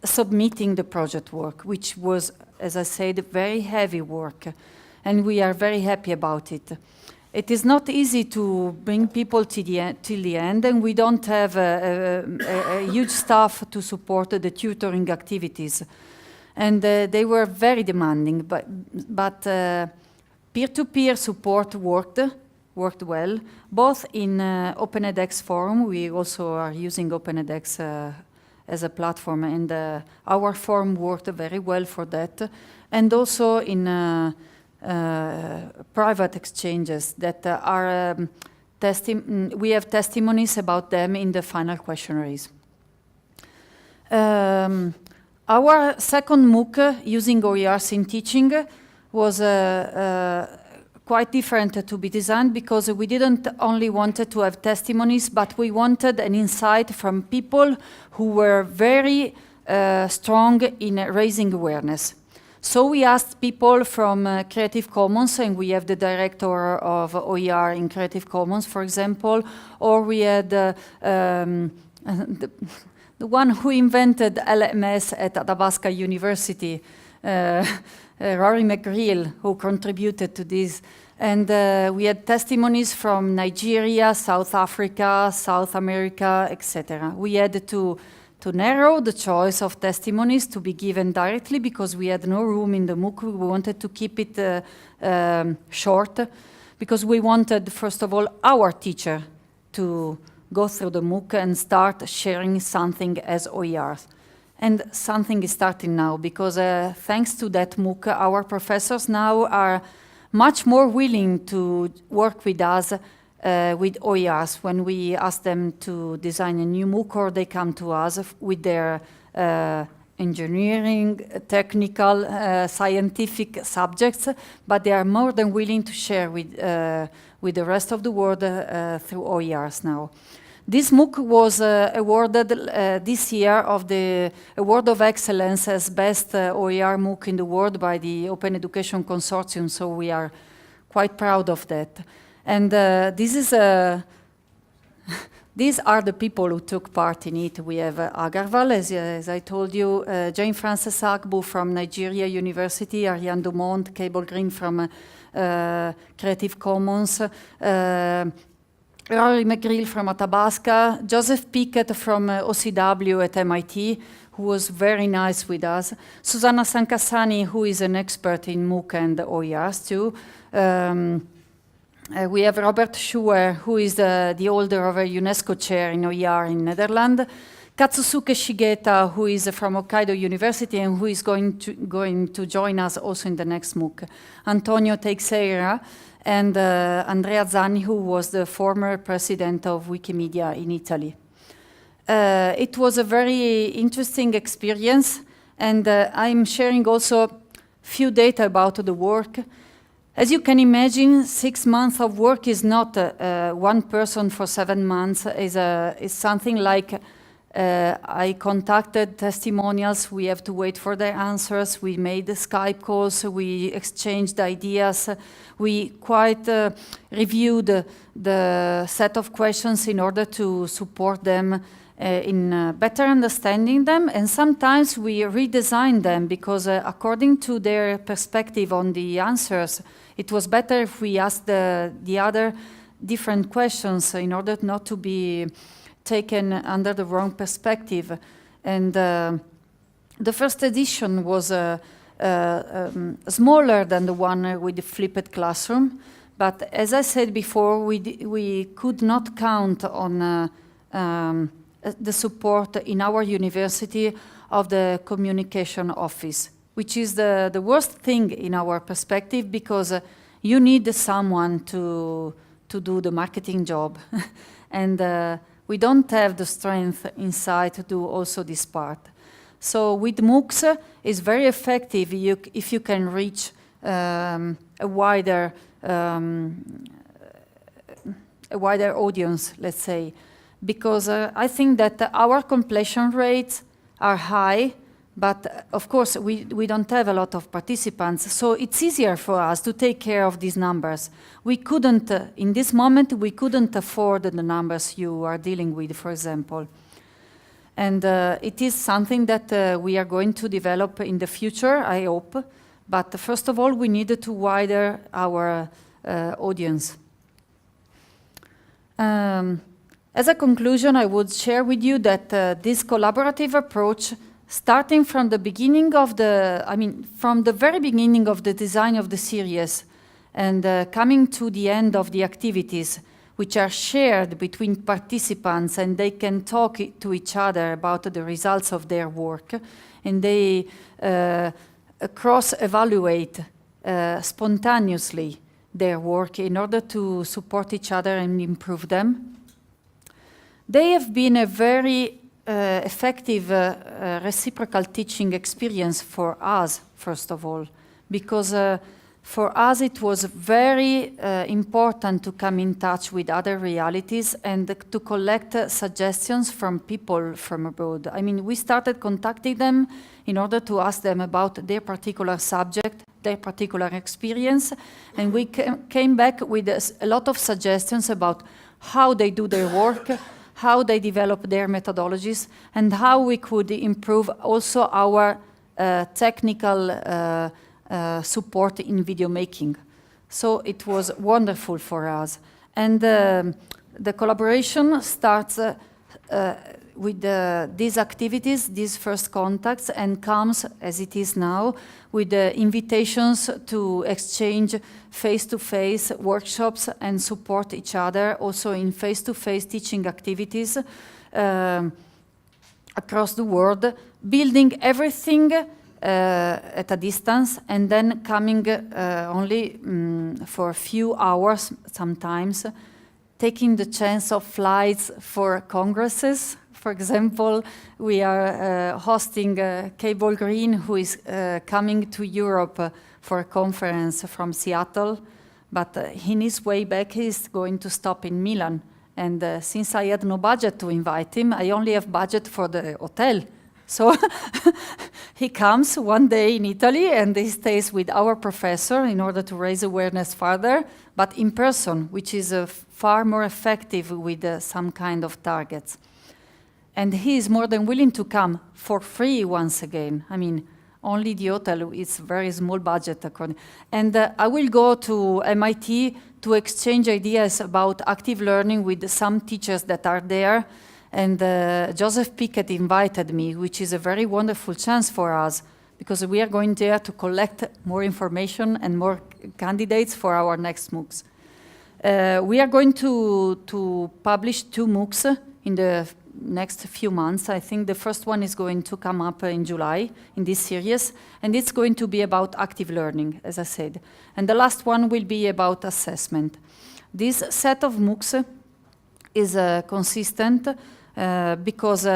submitting the project work, which was, as I said, very heavy work. And we are very happy about it. It is not easy to bring people till the end, and we don't have a huge staff to support the tutoring activities. And they were very demanding, but peer-to-peer support worked well, both in Open edX forum. We also are using Open edX as a platform, and our forum worked very well for that, and also in private exchanges that are we have testimonies about them in the final questionnaires. Our second MOOC using OERs in teaching was quite different to be designed because we didn't only wanted to have testimonies, but we wanted an insight from people who were very strong in raising awareness. So we asked people from Creative Commons, and we have the director of OER in Creative Commons, for example, or we had the one who invented LMS at Athabasca University, Rory McGreal, who contributed to this. And we had testimonies from Nigeria, South Africa, South America, etc. We had to narrow the choice of testimonies to be given directly because we had no room in the MOOC. We wanted to keep it short because we wanted, first of all, our teacher to go through the MOOC and start sharing something as OERs. And something is starting now because thanks to that MOOC, our professors now are much more willing to work with us with OERs when we ask them to design a new MOOC, or they come to us with their engineering, technical, scientific subjects, but they are more than willing to share with the rest of the world through OERs now. This MOOC was awarded this year of the Award of Excellence as Best OER MOOC in the world by the Open Education Consortium, so we are quite proud of that. And these are the people who took part in it. We have Agarwal, as I told you, Jane Frances Agbu from Nigeria University, Ariane Dumont, Cable Green from Creative Commons, Rory McGreal from Athabasca, Joseph Pickett from OCW at MIT, who was very nice with us, Susanna Sankassani, who is an expert in MOOC and OERs too. We have Robert Schuer, who is the holder of a UNESCO chair in OER in Netherlands. Katsusuke Shigeta, who is from Hokkaido University and who is going to join us also in the next MOOC. Antonio Teixeira and Andrea Zanni, who was the former president of Wikimedia in Italy. It was a very interesting experience, and I'm sharing also few data about the work. As you can imagine, 6 months of work is not one person for 7 months. Is something like I contacted testimonials. We have to wait for their answers. We made the Skype calls. We exchanged ideas. We quite reviewed the set of questions in order to support them in better understanding them. And sometimes we redesign them because according to their perspective on the answers, it was better if we asked the other different questions in order not to be taken under the wrong perspective. And the first edition was smaller than the one with the flipped classroom. But as I said before, we could not count on the support in our university of the communication office, which is the worst thing in our perspective because you need someone to do the marketing job. And we don't have the strength inside to do also this part. So with MOOCs, it's very effective if you can reach a wider audience, let's say, because I think that our completion rates are high, but of course we don't have a lot of participants, so it's easier for us to take care of these numbers. We couldn't, in this moment, we couldn't afford the numbers you are dealing with, for example. And it is something that we are going to develop in the future, I hope, but first of all, we needed to widen our audience. As a conclusion, I would share with you that this collaborative approach, starting from the beginning of from the very beginning of the design of the series and coming to the end of the activities, which are shared between participants and they can talk to each other about the results of their work, and they cross-evaluate spontaneously their work in order to support each other and improve them. They have been a very effective reciprocal teaching experience for us, first of all, because for us it was very important to come in touch with other realities and to collect suggestions from people from abroad. I mean, we started contacting them in order to ask them about their particular subject, their particular experience, and we came back with a lot of suggestions about how they do their work, how they develop their methodologies, and how we could improve also our technical support in video making. So it was wonderful for us. And the collaboration starts with these activities, these first contacts, and comes, as it is now, with the invitations to exchange face-to-face workshops and support each other, also in face-to-face teaching activities across the world, building everything at a distance, and then coming only for a few hours sometimes, taking the chance of flights for congresses. For example, we are hosting Cable Green, who is coming to Europe for a conference from Seattle, but in his way back he's going to stop in Milan. And since I had no budget to invite him, I only have budget for the hotel. So he comes one day in Italy and he stays with our professor in order to raise awareness further, but in person, which is far more effective with some kind of targets. And he is more than willing to come for free once again. I mean, only the hotel is very small budget. And I will go to MIT to exchange ideas about active learning with some teachers that are there. And Joseph Pickett invited me, which is a very wonderful chance for us, because we are going there to collect more information and more candidates for our next MOOCs. We are going to publish 2 MOOCs in the next few months. I think the first one is going to come up in July in this series, and it's going to be about active learning, as I said. And the last one will be about assessment. This set of MOOCs is consistent because,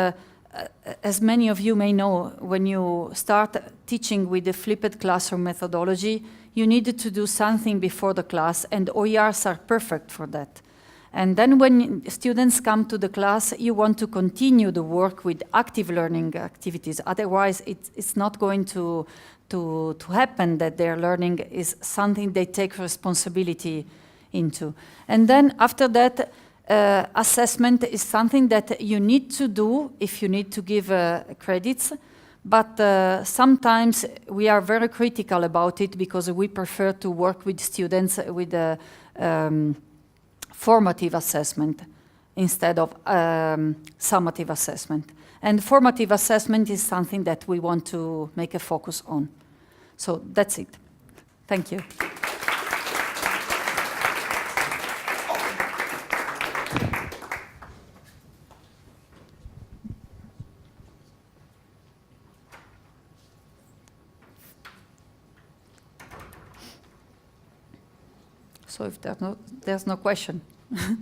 as many of you may know, when you start teaching with the flipped classroom methodology, you need to do something before the class, and OERs are perfect for that. And then when students come to the class, you want to continue the work with active learning activities. Otherwise, it's not going to happen that their learning is something they take responsibility into. And then after that, assessment is something that you need to do if you need to give credits. But sometimes we are very critical about it because we prefer to work with students with formative assessment instead of summative assessment. And formative assessment is something that we want to make a focus on. So that's it. Thank you. So if there's no question. Very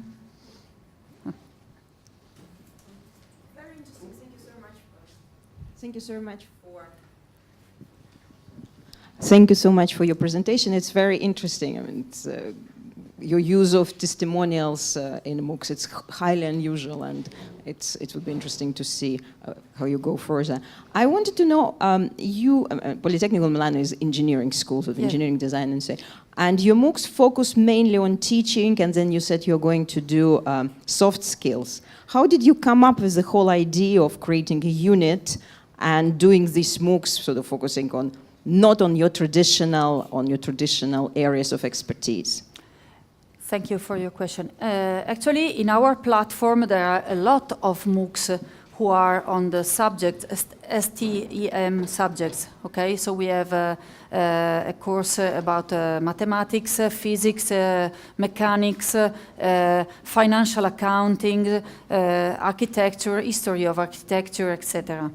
interesting. Thank you so much. Thank you so much for. Thank you so much for your presentation. It's very interesting. I mean, it's, your use of testimonials in MOOCs, it's highly unusual, and it would be interesting to see how you go further. I wanted to know, Politecnico Milano is engineering school, of engineering design and so. And your MOOCs focus mainly on teaching, and then you said you're going to do soft skills. How did you come up with the whole idea of creating a unit and doing these MOOCs, sort of focusing on not on your traditional areas of expertise? Thank you for your question. Actually, in our platform, there are a lot of MOOCs who are on the subject, STEM subjects, okay? So we have a course about mathematics, physics, mechanics, financial accounting, architecture, history of architecture, etc.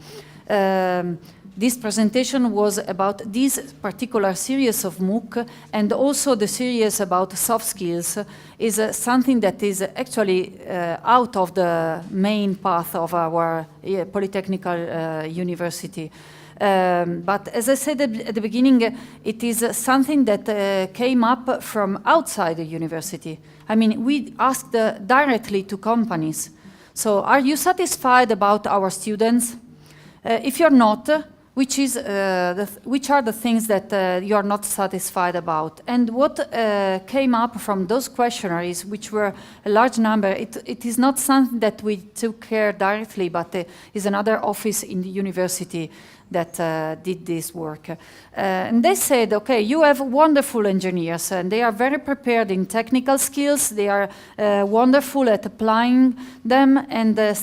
this presentation was about this particular series of MOOC, and also the series about soft skills is something that is actually out of the main path of our Politecnical University. But as I said at the beginning, it is something that came up from outside the university. I mean, we asked directly to companies. So, are you satisfied about our students? If you're not, which are the things that you are not satisfied about? And what came up from those questionnaires, which were a large number, it is not something that we took care directly, but is another office in the university that did this work. And they said, okay, you have wonderful engineers, and they are very prepared in technical skills, they are wonderful at applying them, and their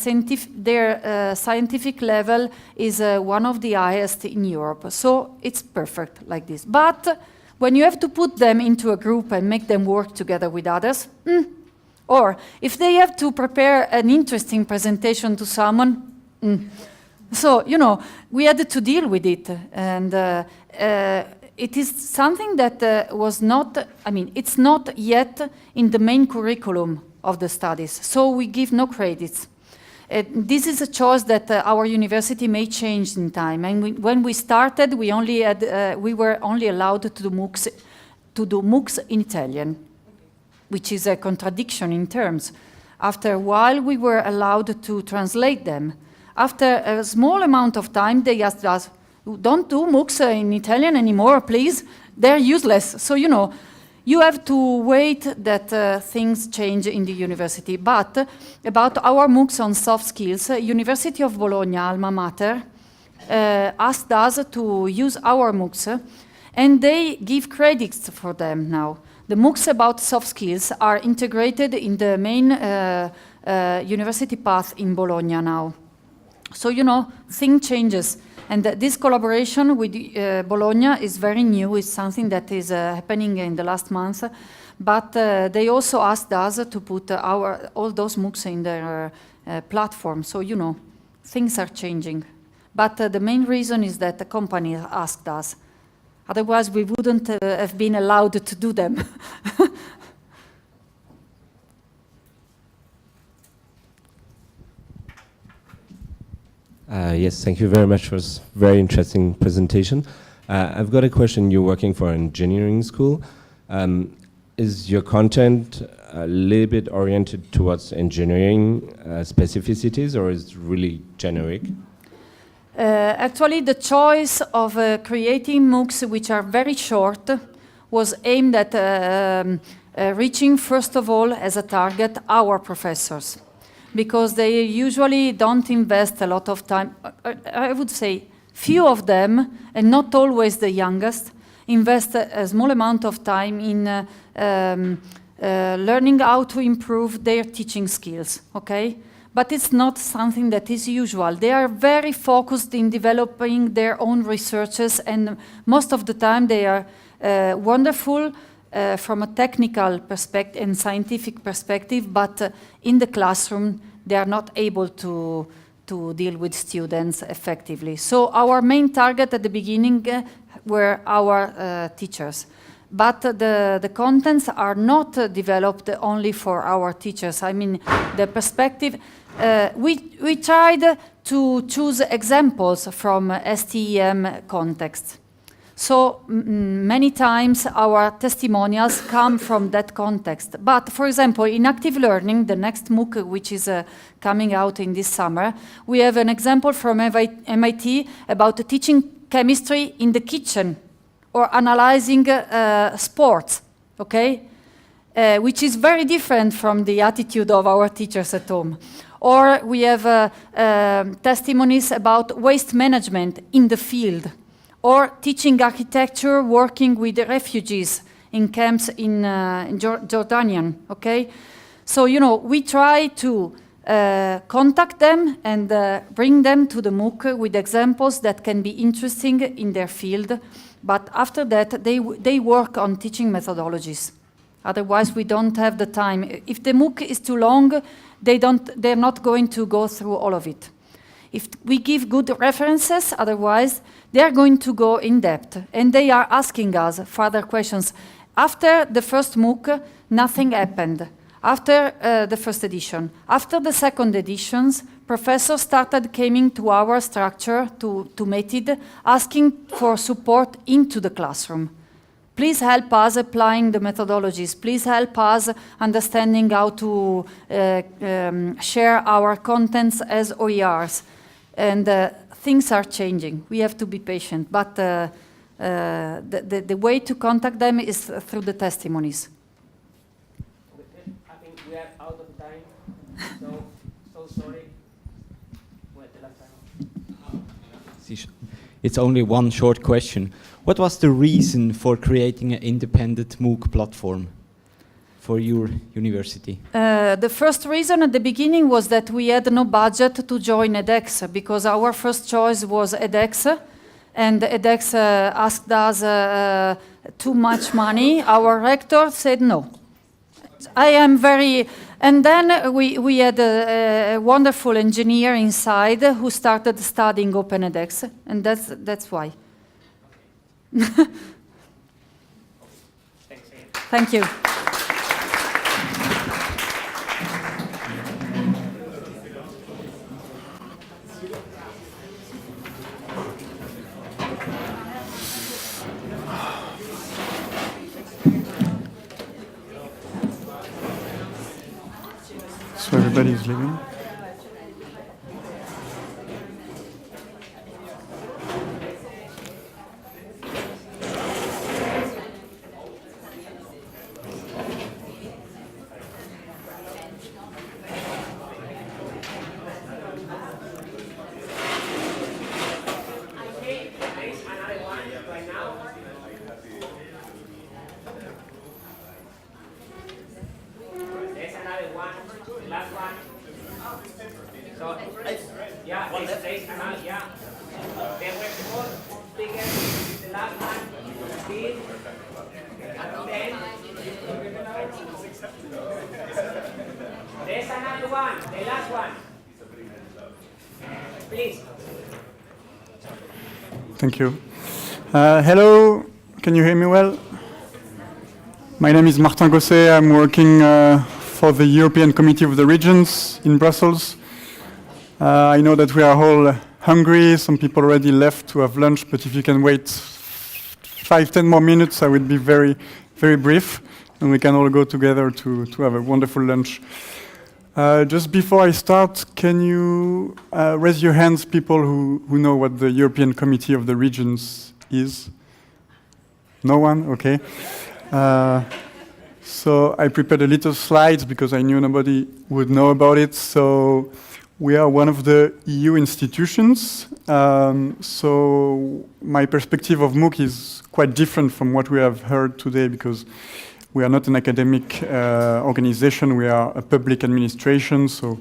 scientific level is one of the highest in Europe. So it's perfect like this. But when you have to put them into a group and make them work together with others, or if they have to prepare an interesting presentation to someone, So, you know, we had to deal with it, and it is something that was not, I mean, it's not yet in the main curriculum of the studies, so we give no credits. This is a choice that our university may change in time, and when we started, we were only allowed to do MOOCs in Italian, which is a contradiction in terms. After a while, we were allowed to translate them. After a small amount of time, they asked us, don't do MOOCs in Italian anymore, please. They're useless. So, you know, you have to wait that things change in the university. But about our MOOCs on soft skills, University of Bologna, alma mater, asked us to use our MOOCs, and they give credits for them now. The MOOCs about soft skills are integrated in the main university path in Bologna now. So, you know, thing changes. And this collaboration with Bologna is very new. It's something that is happening in the last month. But they also asked us to put all those MOOCs in their platform. So, you know, things are changing. But the main reason is that the company asked us. Otherwise, we wouldn't have been allowed to do them. Yes, thank you very much for this very interesting presentation. I've got a question. You're working for an engineering school. Is your content a little bit oriented towards engineering specificities, or is it really generic? Actually, the choice of creating MOOCs which are very short was aimed at reaching, first of all, as a target, our professors. Because they usually don't invest a lot of time. I would say few of them, and not always the youngest, invest a small amount of time in learning how to improve their teaching skills, okay? But it's not something that is usual. They are very focused in developing their own researches, and most of the time they are wonderful from a technical perspective and scientific perspective, but in the classroom they are not able to deal with students effectively. So our main target at the beginning were our teachers. But the contents are not developed only for our teachers. I mean, the perspective, we tried to choose examples from STEM context. So many times our testimonials come from that context. But for example, in active learning, the next MOOC, which is coming out in this summer, we have an example from MIT about teaching chemistry in the kitchen or analyzing sports, okay? Which is very different from the attitude of our teachers at home. Or we have testimonies about waste management in the field, or teaching architecture working with refugees in camps in Jordanian, okay? So, you know, we try to contact them and bring them to the MOOC with examples that can be interesting in their field, but after that, they work on teaching methodologies. Otherwise, we don't have the time. If the MOOC is too long, they're not going to go through all of it. If we give good references, otherwise, they are going to go in depth. And they are asking us further questions. After the first MOOC, nothing happened. After the first edition. After the second editions, professors started coming to our structure, to METID, asking for support into the classroom. Please help us applying the methodologies. Please help us understanding how to share our contents as OERs. And things are changing. We have to be patient. But the way to contact them is through the testimonies. I think we are out of time. So sorry. It's only one short question. What was the reason for creating an independent MOOC platform for your university? The first reason at the beginning was that we had no budget to join edX, because our first choice was edX, and edX asked us too much money. Our rector said no. I am very... And then we had a wonderful engineer inside who started studying OpenEDX, and that's why. Thank you. So everybody's leaving. Thank you. Hello, can you hear me well? My name is Martin Gosset. I'm working for the European Committee of the Regions in Brussels. I know that we are all hungry. Some people already left to have lunch, but if you can wait 5-10 more minutes, I will be very, very brief, and we can all go together to have a wonderful lunch. Just before I start, can you raise your hands, people who know what the European Committee of the Regions is? No one? Okay. So I prepared a little slides because I knew nobody would know about it. So we are one of the EU institutions. So my perspective of MOOC is quite different from what we have heard today, because we are not an academic organization, we are a public administration, so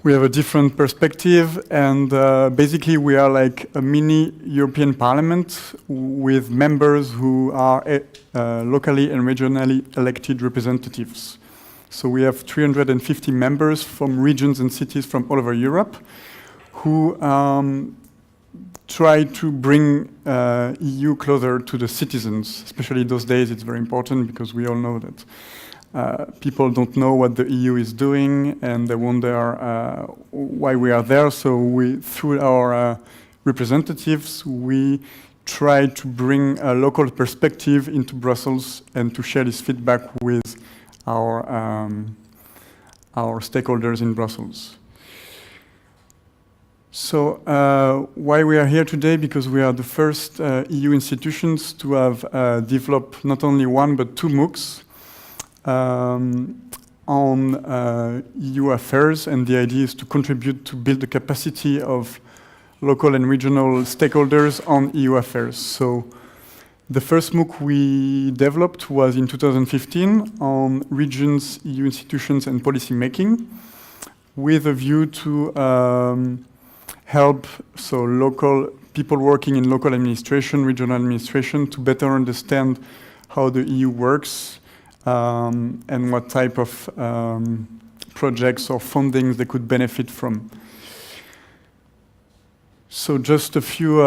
we have a different perspective, and basically we are like a mini European Parliament with members who are locally and regionally elected representatives. So we have 350 members from regions and cities from all over Europe who try to bring EU closer to the citizens. Especially those days, it's very important because we all know that people don't know what the EU is doing and they wonder why we are there. So we, through our representatives, we try to bring a local perspective into Brussels and to share this feedback with our stakeholders in Brussels. So why we are here today? Because we are the first EU institutions to have developed not only one but two MOOCs on EU affairs, and the idea is to contribute to build the capacity of local and regional stakeholders on EU affairs. So the first MOOC we developed was in 2015 on regions, EU institutions and policy making, with a view to help local people working in local administration, regional administration, to better understand how the EU works and what type of projects or fundings they could benefit from. So just a few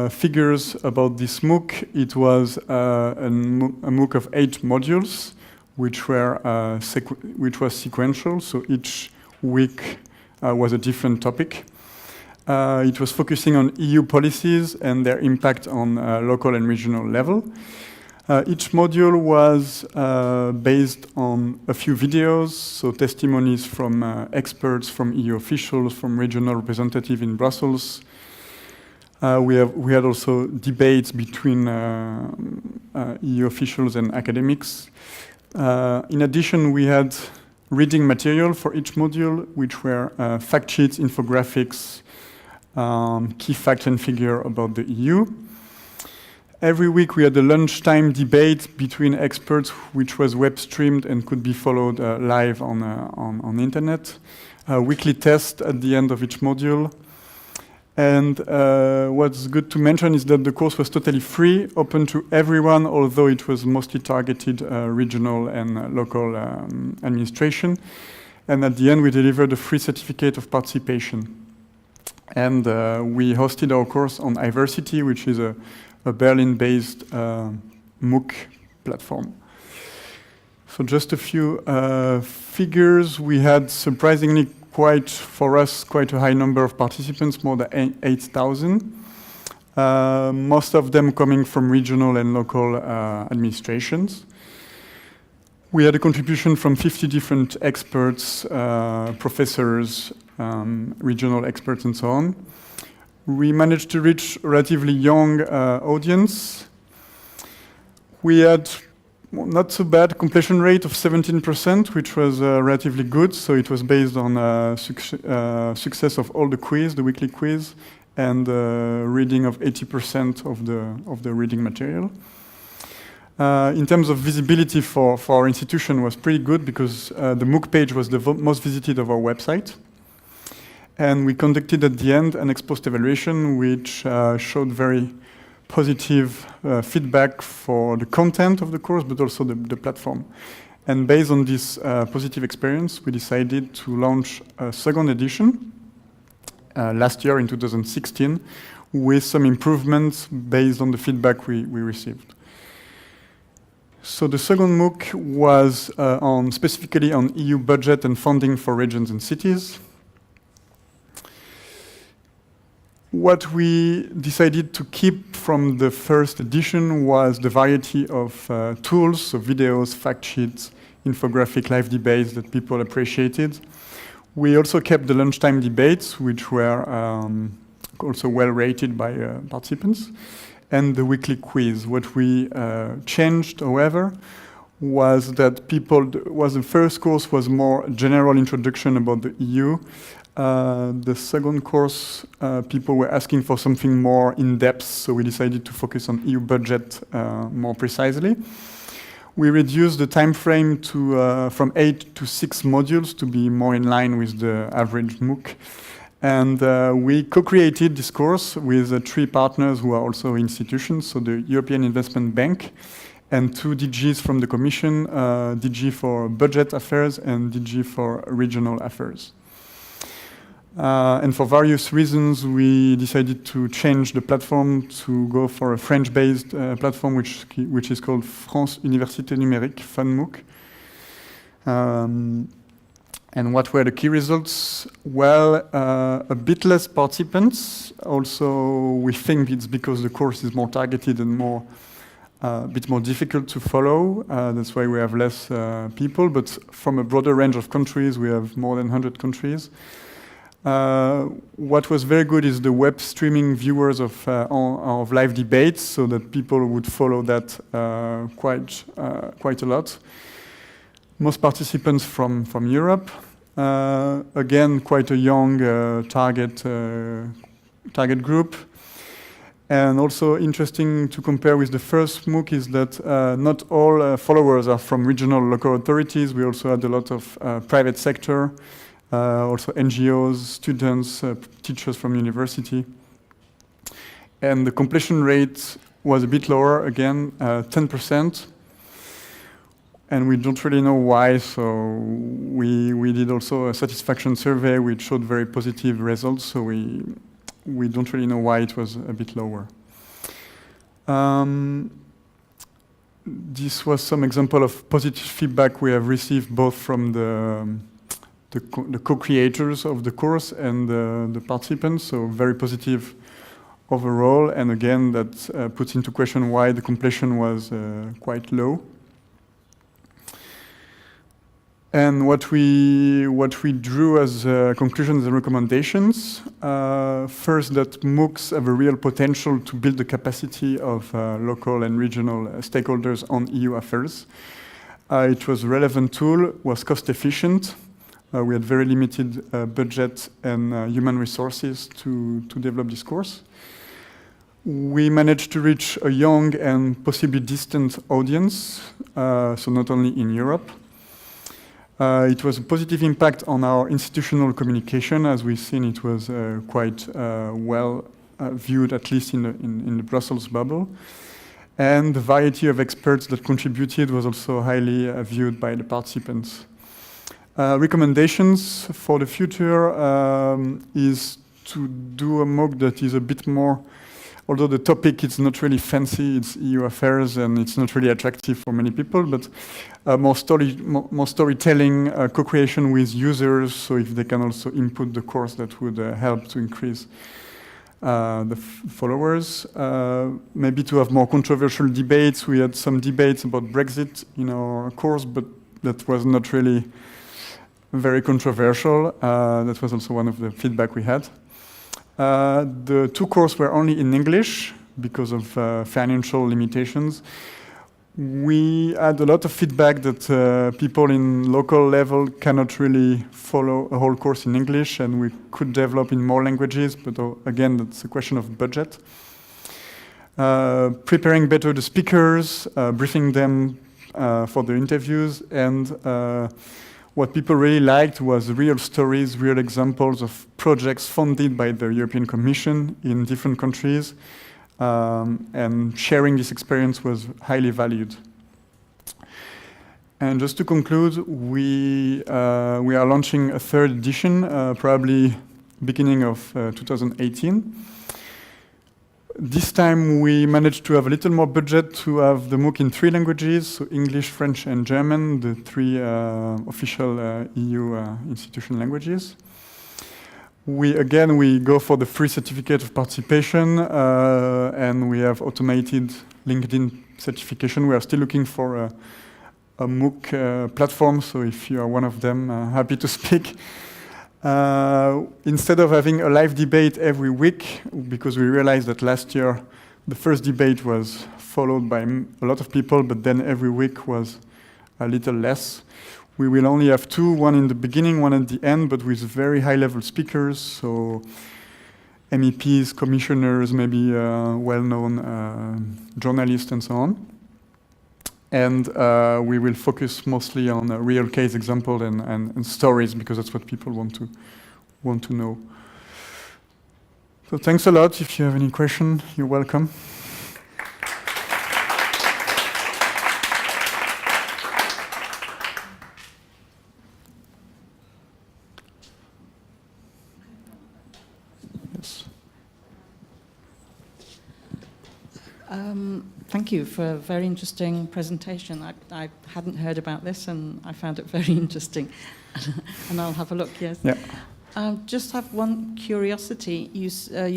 figures about this MOOC. It was a MOOC of 8 modules, which was sequential. So each week was a different topic. It was focusing on EU policies and their impact on local and regional level. Each module was based on a few videos, so testimonies from experts, from EU officials, from regional representatives in Brussels. We had also debates between EU officials and academics. In addition, we had reading material for each module, which were fact sheets, infographics, key facts and figure about the EU. Every week we had a lunchtime debate between experts, which was web streamed and could be followed live on the internet. A weekly test at the end of each module. And what's good to mention is that the course was totally free, open to everyone, although it was mostly targeted regional and local administration. And at the end we delivered a free certificate of participation. And we hosted our course on iVersity, which is a Berlin-based MOOC platform. So just a few figures. We had surprisingly for us, quite a high number of participants, more than 8,000. Most of them coming from regional and local administrations. We had a contribution from 50 different experts, professors, regional experts, and so on. We managed to reach a relatively young audience. We had not so bad completion rate of 17%, which was relatively good. So it was based on success of all the quiz, the weekly quiz, and reading of 80% of the reading material. In terms of visibility for our institution was pretty good because the MOOC page was the most visited of our website. And we conducted at the end an ex-post evaluation, which showed very positive feedback for the content of the course, but also the platform. And based on this positive experience, we decided to launch a second edition last year in 2016 with some improvements based on the feedback we received. So the second MOOC was specifically on EU budget and funding for regions and cities. What we decided to keep from the first edition was the variety of tools, so videos, fact sheets, infographic, live debates that people appreciated. We also kept the lunchtime debates, which were also well rated by participants, and the weekly quiz. What we changed, however, was that the first course was more general introduction about the EU. The second course, people were asking for something more in-depth, so we decided to focus on EU budget more precisely. We reduced the time frame from 8 to 6 modules to be more in line with the average MOOC. And we co-created this course with 3 partners who are also institutions, so the European Investment Bank and 2 DGs from the Commission, DG for Budget Affairs and DG for Regional Affairs. And for various reasons, we decided to change the platform to go for a French-based platform, which is called France Université Numérique, FunMOOC. And what were the key results? Well, a bit less participants. Also, we think it's because the course is more targeted and a bit more difficult to follow. That's why we have less people. But from a broader range of countries, we have more than 100 countries. What was very good is the web streaming viewers of live debates, so that people would follow that quite a lot. Most participants from Europe. Again, quite a young target group. And also interesting to compare with the first MOOC is that not all followers are from regional local authorities. We also had a lot of private sector. Also NGOs, students, teachers from university. And the completion rate was a bit lower, again, 10%. and we don't really know why, so we did also a satisfaction survey which showed very positive results, so we don't really know why it was a bit lower. This was some example of positive feedback we have received both from the co-creators of the course and the participants, so very positive overall, and again that puts into question why the completion was quite low. And what we drew as conclusions and recommendations, first that MOOCs have a real potential to build the capacity of local and regional stakeholders on EU affairs. It was a relevant tool, was cost efficient. We had very limited budget and human resources to develop this course. We managed to reach a young and possibly distant audience, so not only in Europe. It was a positive impact on our institutional communication. As we've seen, it was quite well viewed, at least in the Brussels bubble. And the variety of experts that contributed was also highly viewed by the participants. Recommendations for the future is to do a MOOC that is a bit more, although the topic is not really fancy, it's EU affairs and it's not really attractive for many people, but more storytelling, co-creation with users, so if they can also input the course, that would help to increase the followers. Maybe to have more controversial debates. We had some debates about Brexit in our course, but that was not really very controversial. That was also one of the feedback we had. The two courses were only in English because of financial limitations. We had a lot of feedback that people in local level cannot really follow a whole course in English, and we could develop in more languages, but again, that's a question of budget. Preparing better the speakers, briefing them for the interviews, and what people really liked was real stories, real examples of projects funded by the European Commission in different countries, and sharing this experience was highly valued. And just to conclude, we are launching a third edition, probably beginning of 2018. This time we managed to have a little more budget to have the MOOC in 3 languages, so English, French, and German, the 3 official EU institution languages. We go for the free certificate of participation, and we have automated LinkedIn certification. We are still looking for a MOOC platform, so if you are one of them, happy to speak. Instead of having a live debate every week, because we realized that last year the first debate was followed by a lot of people, but then every week was a little less. We will only have 2, one in the beginning, one at the end, but with very high-level speakers, so MEPs, commissioners, maybe well-known journalists and so on. And we will focus mostly on real case examples and stories, because that's what people want to know. So thanks a lot. If you have any question, you're welcome. Yes. Thank you for a very interesting presentation. I hadn't heard about this, and I found it very interesting. And I'll have a look, yes. Yeah. Just have one curiosity. You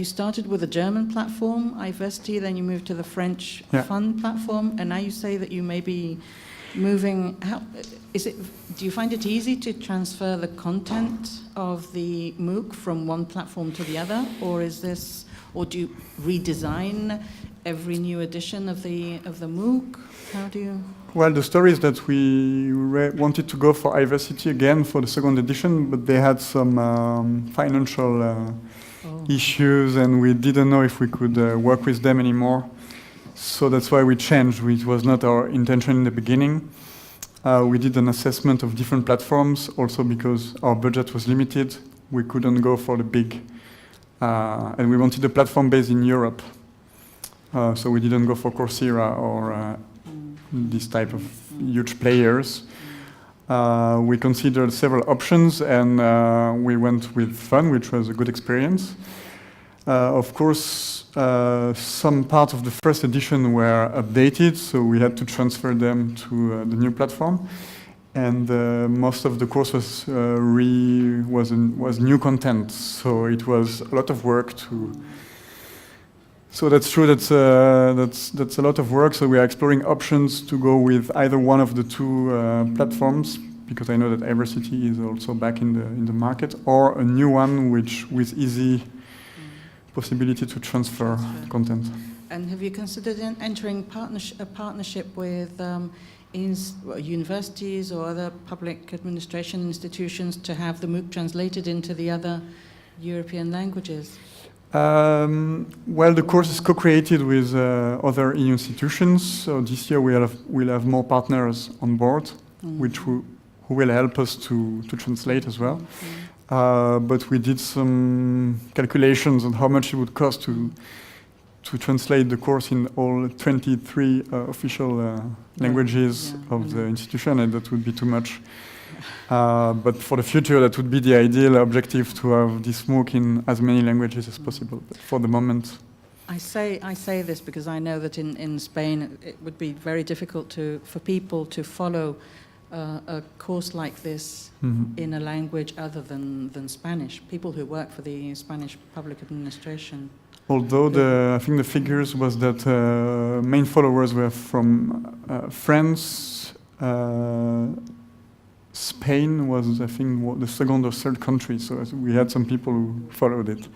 started with a German platform, iVesti, then you moved to the French fund platform, and now you say that you may be moving. Do you find it easy to transfer the content of the MOOC from one platform to the other, or do you redesign every new edition of the MOOC? How do you? Well, the story is that we wanted to go for iVersity again for the second edition, but they had some financial issues, and we didn't know if we could work with them anymore. So that's why we changed. It was not our intention in the beginning. We did an assessment of different platforms, also because our budget was limited. We couldn't go for the big, and we wanted a platform based in Europe. So we didn't go for Coursera or this type of huge players. We considered several options, and we went with Fun, which was a good experience. Of course, some parts of the first edition were updated, so we had to transfer them to the new platform. And most of the course was new content, so it was a lot of work to. So that's true. That's a lot of work. So we are exploring options to go with either one of the two platforms, because I know that Evercity is also back in the market, or a new one which with easy possibility to transfer content. And have you considered entering a partnership with universities or other public administration institutions to have the MOOC translated into the other European languages? Well, the course is co-created with other EU institutions, so this year we'll have more partners on board, who will help us to translate as well. But we did some calculations on how much it would cost to translate the course in all 23 official languages of the institution, and that would be too much. But for the future, that would be the ideal objective, to have this MOOC in as many languages as possible. But for the moment, I say this because I know that in Spain it would be very difficult for people to follow a course like this in a language other than Spanish. People who work for the Spanish public administration. Although I think the figures was that main followers were from France. Spain was, I think, the second or third country, so we had some people who followed it.